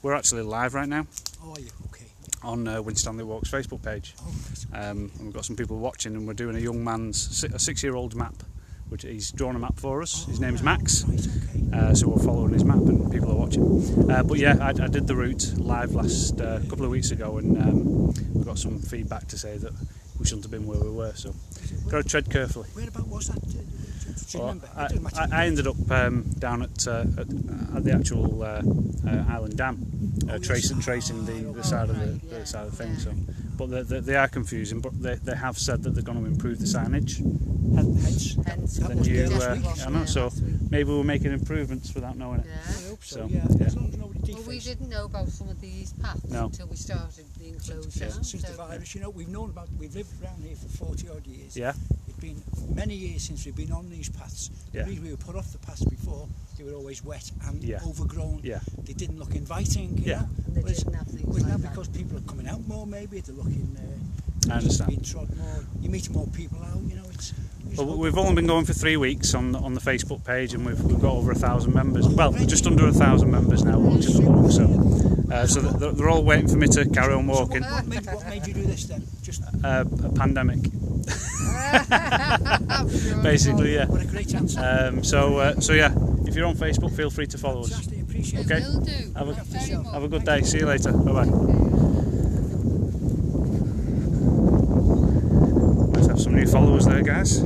S1: we're actually live right now
S2: Oh, are you? Okay.
S1: on Winstanley Walks Facebook page.
S2: Oh, right.
S1: And we've got some people watching, and we're doing a young man's a 6-year-old map, which he's drawn a map for us. His name's Max.
S2: Right, okay.
S1: So we're following his map and people are watching. But yeah, I did the route live last couple of weeks ago, and we got some feedback to say that we shouldn't have been where we were, so got to tread carefully.
S2: Where about was that? Do you
S1: Well,
S2: remember? It doesn't matter.
S1: I ended up down at the actual Island Dam, tracing the side of the side of the thing. So, but they are confusing. But they have said that they're going to improve the signage.
S2: That was there last week.
S1: I know, so maybe we're making improvements without knowing it.
S2: I
S3: Yeah.
S2: hope so,
S1: So,
S2: yeah.
S1: yeah.
S2: As long as nobody
S3: Well, we
S2: defaced
S3: didn't know about some of these paths
S1: No.
S3: until we started the enclosure.
S2: since the virus. You know, we've lived around here for 40 odd years.
S1: Yeah.
S2: It's been many years since we've been on these paths.
S1: Yeah.
S2: The reason we were put off the paths before, they were always wet and
S1: Yeah.
S2: overgrown.
S1: Yeah.
S2: They didn't look inviting, you
S1: Yeah.
S2: know.
S3: And they
S2: Whereas-
S3: didn't have things
S2: Well,
S3: like
S2: now
S3: that.
S2: because people are coming out more, maybe they're looking.
S1: I understand.
S2: Being trod more. You're meeting more people out. You know, it's.
S1: Well, we've only been going for 3 weeks on the Facebook page, and we've got over 1,000 members. Well, just under 1,000 members now watching the walk. So they're all waiting for me to carry on walking.
S2: So what made you do this then? Just
S1: A pandemic,
S3: I'm sure
S1: basically, yeah.
S2: what a great answer.
S1: So yeah, if you're on Facebook, feel free to follow us.
S2: Fantastic, appreciate
S3: We
S2: it.
S1: Okay.
S3: will do.
S1: Have a-
S3: Very much.
S1: Have a good day. See you later. Bye bye. Let's have some new followers there, guys.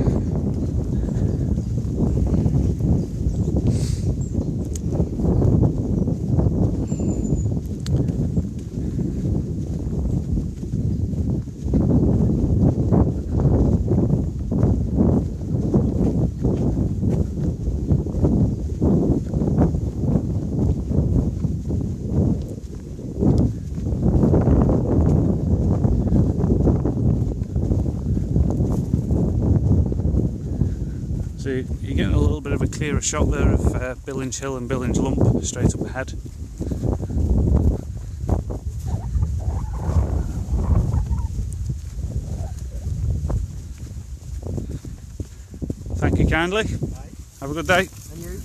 S1: So you're getting a little bit of a clearer shot there of Billinge Hill and Billinge Lump straight up ahead. Thank you kindly.
S2: Right.
S1: Have a good day.
S2: And you?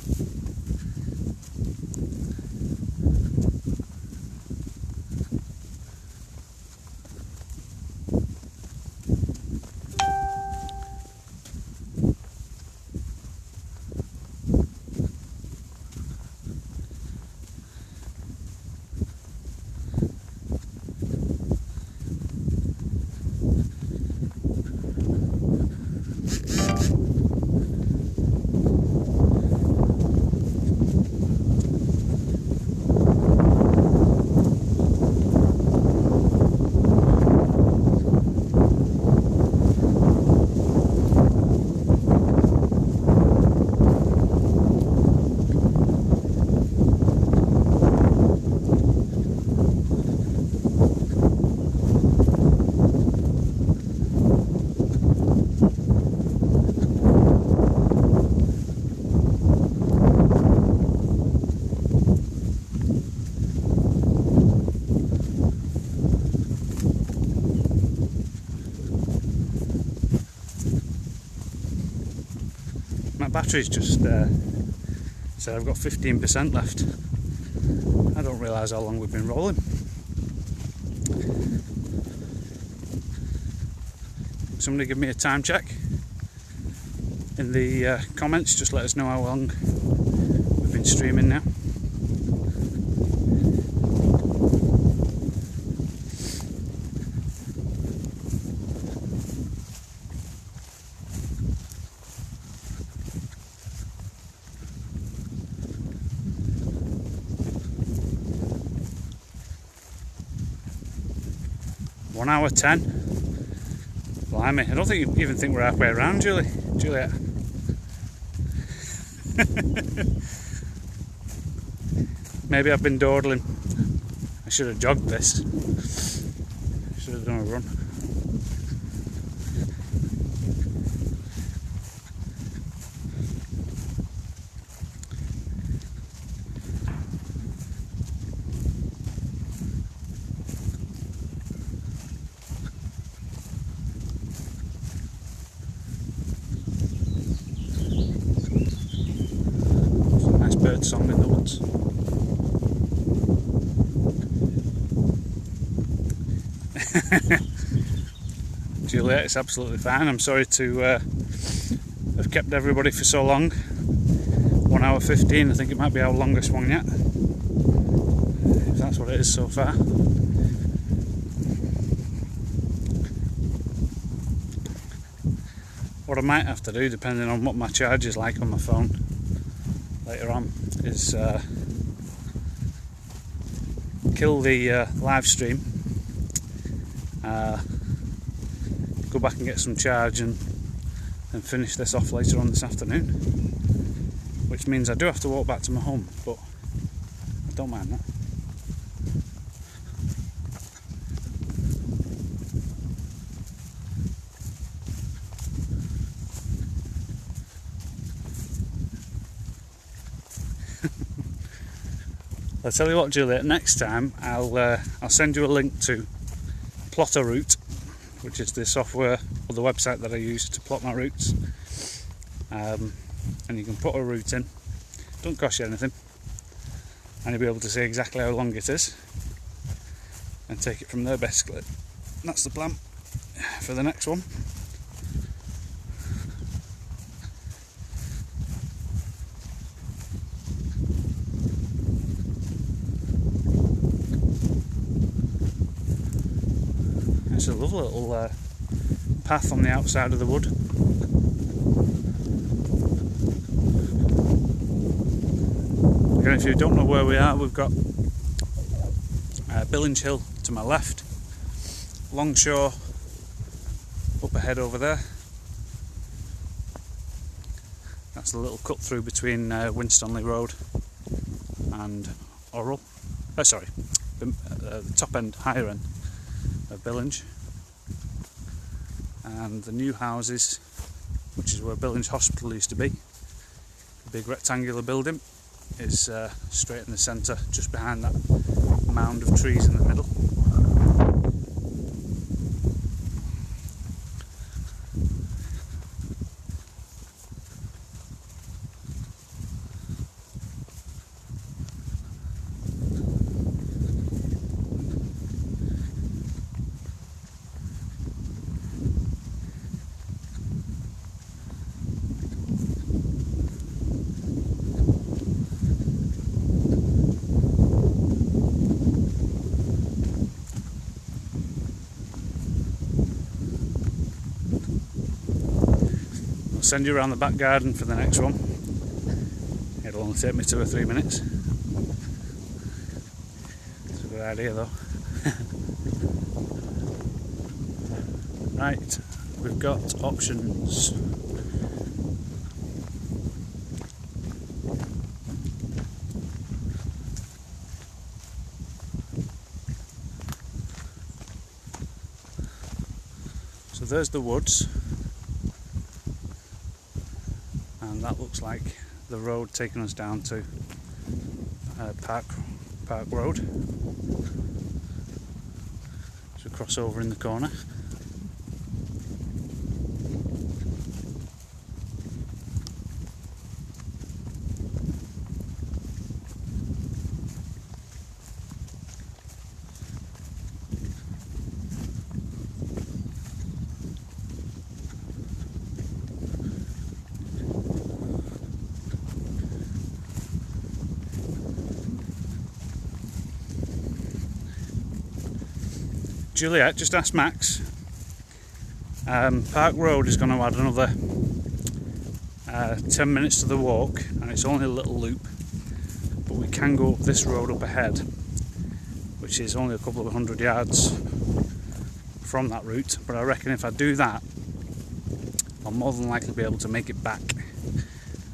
S1: My battery's just said I've got 15% left. I don't realise how long we've been rolling. Somebody give me a time check in the comments, just let us know how long we've been streaming now. One hour 10. Blimey, I don't think you even think we're halfway around, Juliet. Maybe I've been dawdling. I should have jogged this. Should have done a run. Nice bird song in the woods. Juliet, it's absolutely fine. I'm sorry to have kept everybody for so long. 1 hour 15, I think it might be our longest one yet. If that's what it is so far. What I might have to do, depending on what my charge is like on my phone later on, is kill the live stream, go back and get some charge and and finish this off later on this afternoon, which means I do have to walk back to my home, but I don't mind that. I'll tell you what, Juliet, next time I'll send you a link to Plot a Route, which is the software or the website that I use to plot my routes, and you can put a route in, don't cost you anything, and you'll be able to see exactly how long it is and take it from there basically. And that's the plan for the next one. It's a lovely little path on the outside of the wood. Again, if you don't know where we are, we've got Billinge Hill to my left, Longshore up ahead over there. That's the little cut through between Winstanley Road and Orrell. The top end, higher end of Billinge. And the new houses, which is where Billinge Hospital used to be, the big rectangular building, is straight in the centre, just behind that mound of trees in the middle. Send you around the back garden for the next one. It'll only take me 2 or 3 minutes. It's a good idea though. Right, we've got options. So there's the woods. And that looks like the road taking us down to Park Road. So cross over in the corner. Juliet, just asked Max. Park Road is going to add another 10 minutes to the walk, and it's only a little loop, but we can go up this road up ahead, which is only a couple of 100 yards from that route. But I reckon if I do that, I'll more than likely be able to make it back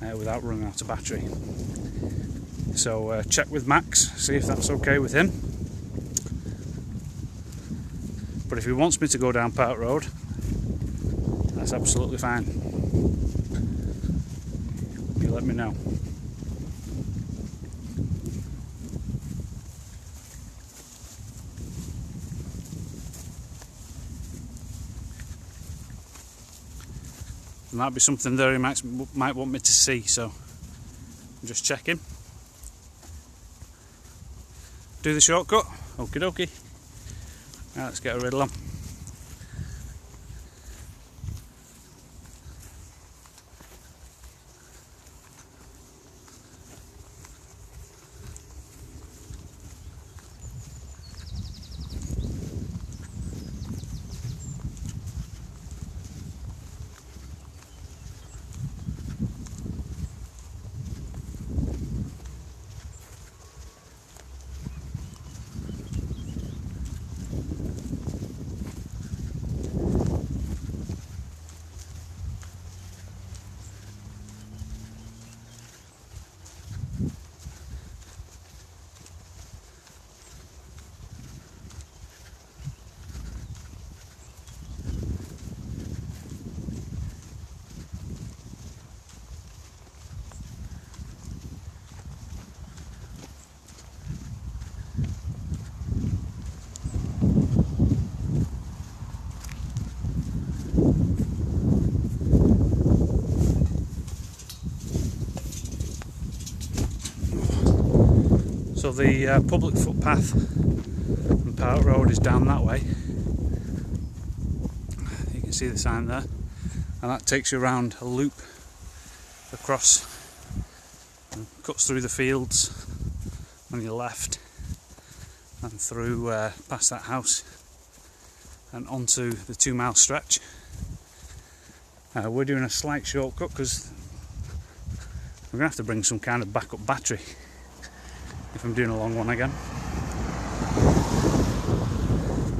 S1: without running out of battery. So check with Max, see if that's okay with him. But if he wants me to go down Park Road, that's absolutely fine. You let me know. There might be something there he might want me to see, so I'm just checking. Do the shortcut. Okie dokie. Right, let's get a riddle on. So the public footpath and Park Road is down that way. You can see the sign there, and that takes you around a loop across and cuts through the fields on your left and through past that house and onto the 2 mile stretch. We're doing a slight shortcut because we're going to have to bring some kind of backup battery if I'm doing a long one again.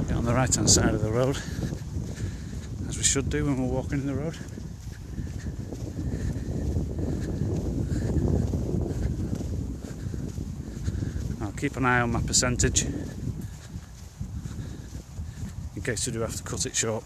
S1: Get on the right hand side of the road, as we should do when we're walking in the road. I'll keep an eye on my percentage in case we do have to cut it short.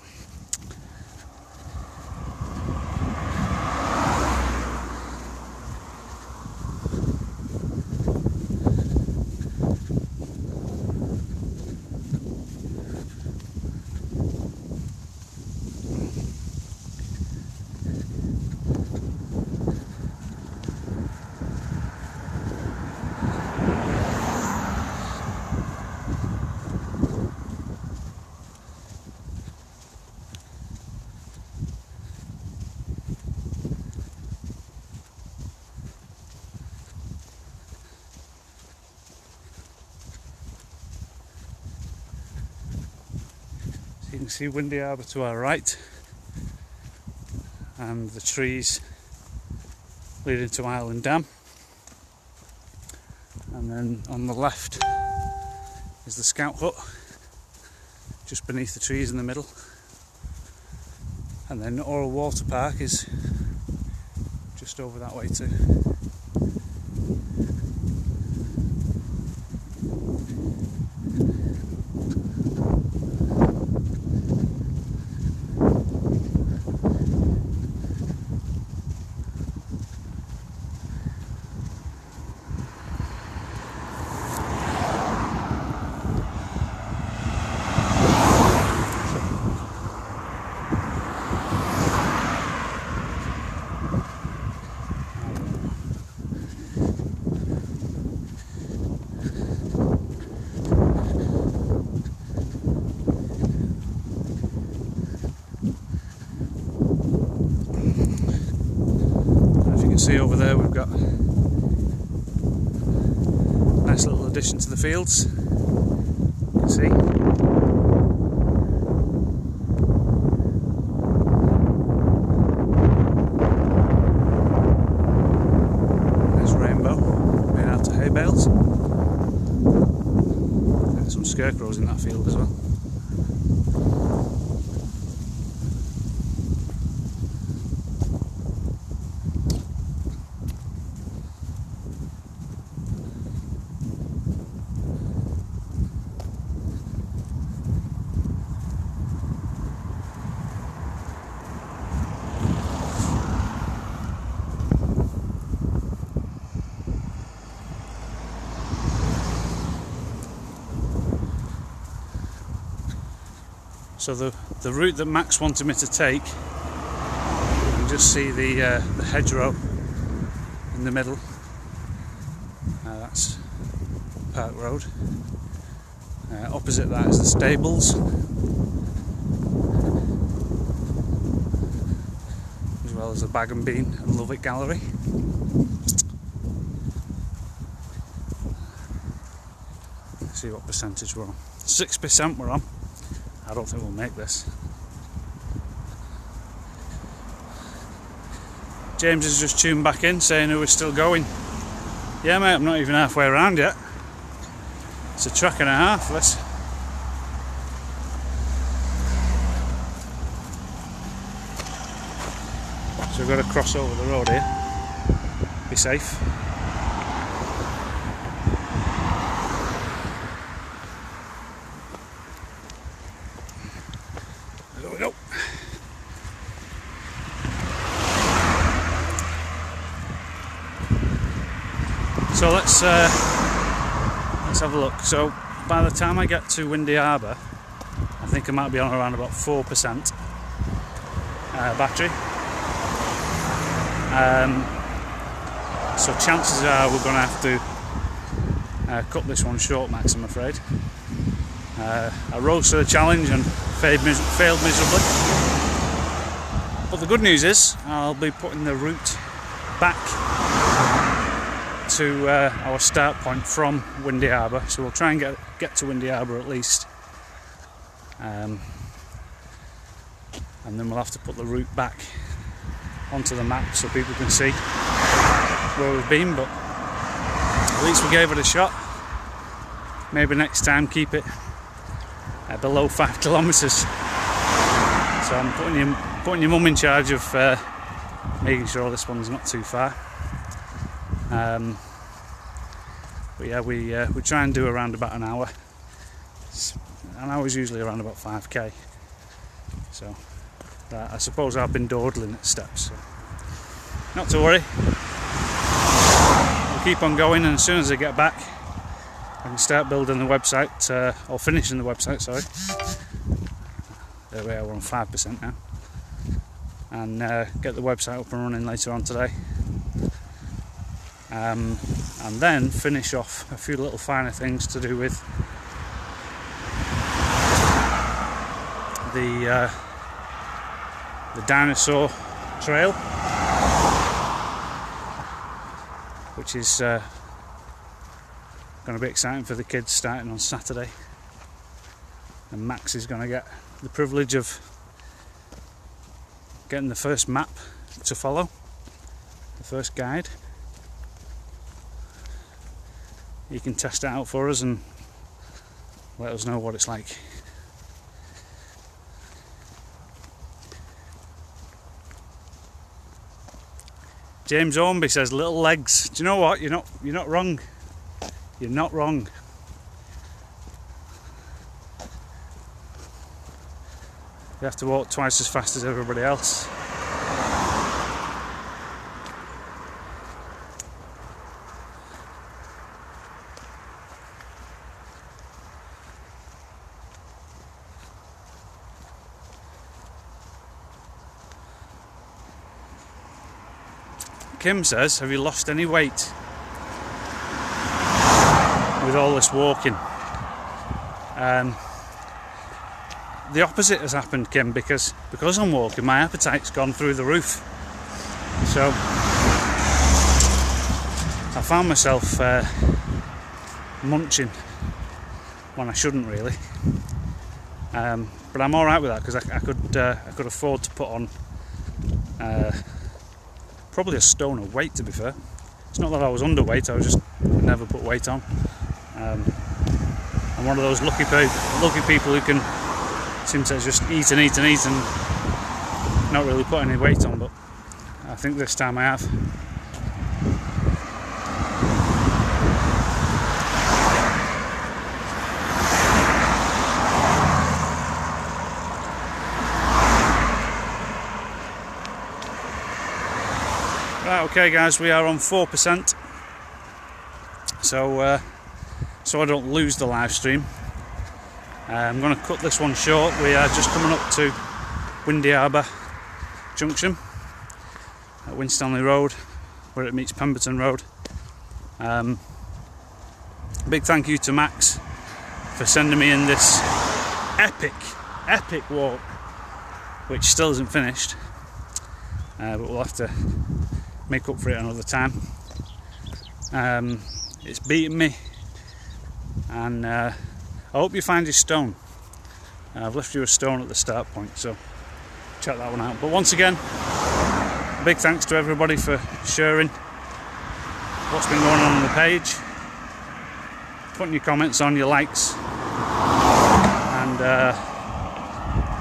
S1: You can see Windy Harbour to our right and the trees leading to Island Dam, and then on the left is the Scout Hut just beneath the trees in the middle, and then Oral Water Park is just over that way too. See over there we've got a nice little addition to the fields. You can see. There's rainbow made out of hay bales. There's some scarecrows in that field as well. So the route that Max wanted me to take, you can just see the hedgerow in the middle. That's Park Road. Opposite that is the stables, as well as the Bag and Bean and Love It Gallery. Let's see what percentage we're on. 6% we're on. I don't think we'll make this. James has just tuned back in saying we're still going. Yeah mate, I'm not even halfway around yet. It's a track and a half this. So we've got to cross over the road here. Be safe. There we go. So let's have a look. So by the time I get to Windy Harbour, I think I might be on around about 4% battery. So chances are we're going to have to cut this one short, Max, I'm afraid. I rose to the challenge and failed miserably. But the good news is I'll be putting the route back to our start point from Windy Harbour, so we'll try and get to Windy Harbour at least, and then we'll have to put the route back onto the map so people can see where we've been, but at least we gave it a shot. Maybe next time keep it below 5 kilometres. So I'm putting your mum in charge of making sure this one's not too far. But yeah, we try and do around about an hour. An hour is usually around about 5k. So I suppose I've been dawdling at steps. So not to worry. We'll keep on going, and as soon as I get back, I can start building the website, or finishing the website, sorry. There we are, we're on 5% now. And get the website up and running later on today. And then finish off a few little finer things to do with the dinosaur trail, which is going to be exciting for the kids starting on Saturday. And Max is going to get the privilege of getting the first map to follow, the first guide. He can test it out for us and let us know what it's like. James Ormby says little legs. Do you know what? You're not wrong. You're not wrong. You have to walk twice as fast as everybody else. Kim says, have you lost any weight with all this walking? The opposite has happened, Kim, because I'm walking, my appetite's gone through the roof. So I found myself munching when I shouldn't really. But I'm alright with that, because I could afford to put on probably a stone of weight, to be fair. It's not that I was underweight, I was just never put weight on. I'm one of those lucky people who can seem to just eat and not really put any weight on, but I think this time I have. Right, okay guys, we are on 4%, so I don't lose the live stream. I'm going to cut this one short. We are just coming up to Windy Harbour Junction at Winstanley Road, where it meets Pemberton Road. Big thank you to Max for sending me in this epic walk, which still isn't finished, but we'll have to make up for it another time. It's beaten me, and I hope you find your stone. I've left you a stone at the start point, so check that one out. But once again, big thanks to everybody for sharing what's been going on the page, putting your comments on, your likes, and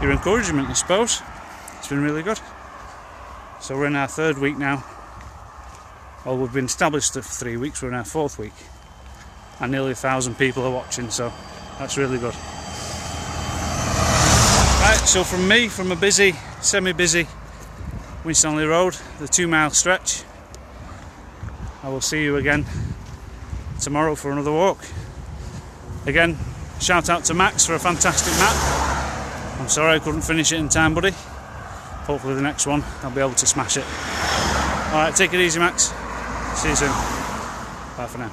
S1: your encouragement, I suppose. It's been really good. So we're in our 3rd week now. Well, we've been established for 3 weeks, we're in our 4th week, and nearly 1,000 people are watching, so that's really good. Right, so from me, from a busy, semi-busy Winstanley Road, the 2-mile stretch, I will see you again tomorrow for another walk. Again, shout out to Max for a fantastic map. I'm sorry I couldn't finish it in time, buddy. Hopefully the next one I'll be able to smash it. Alright, take it easy, Max. See you soon. Bye for now.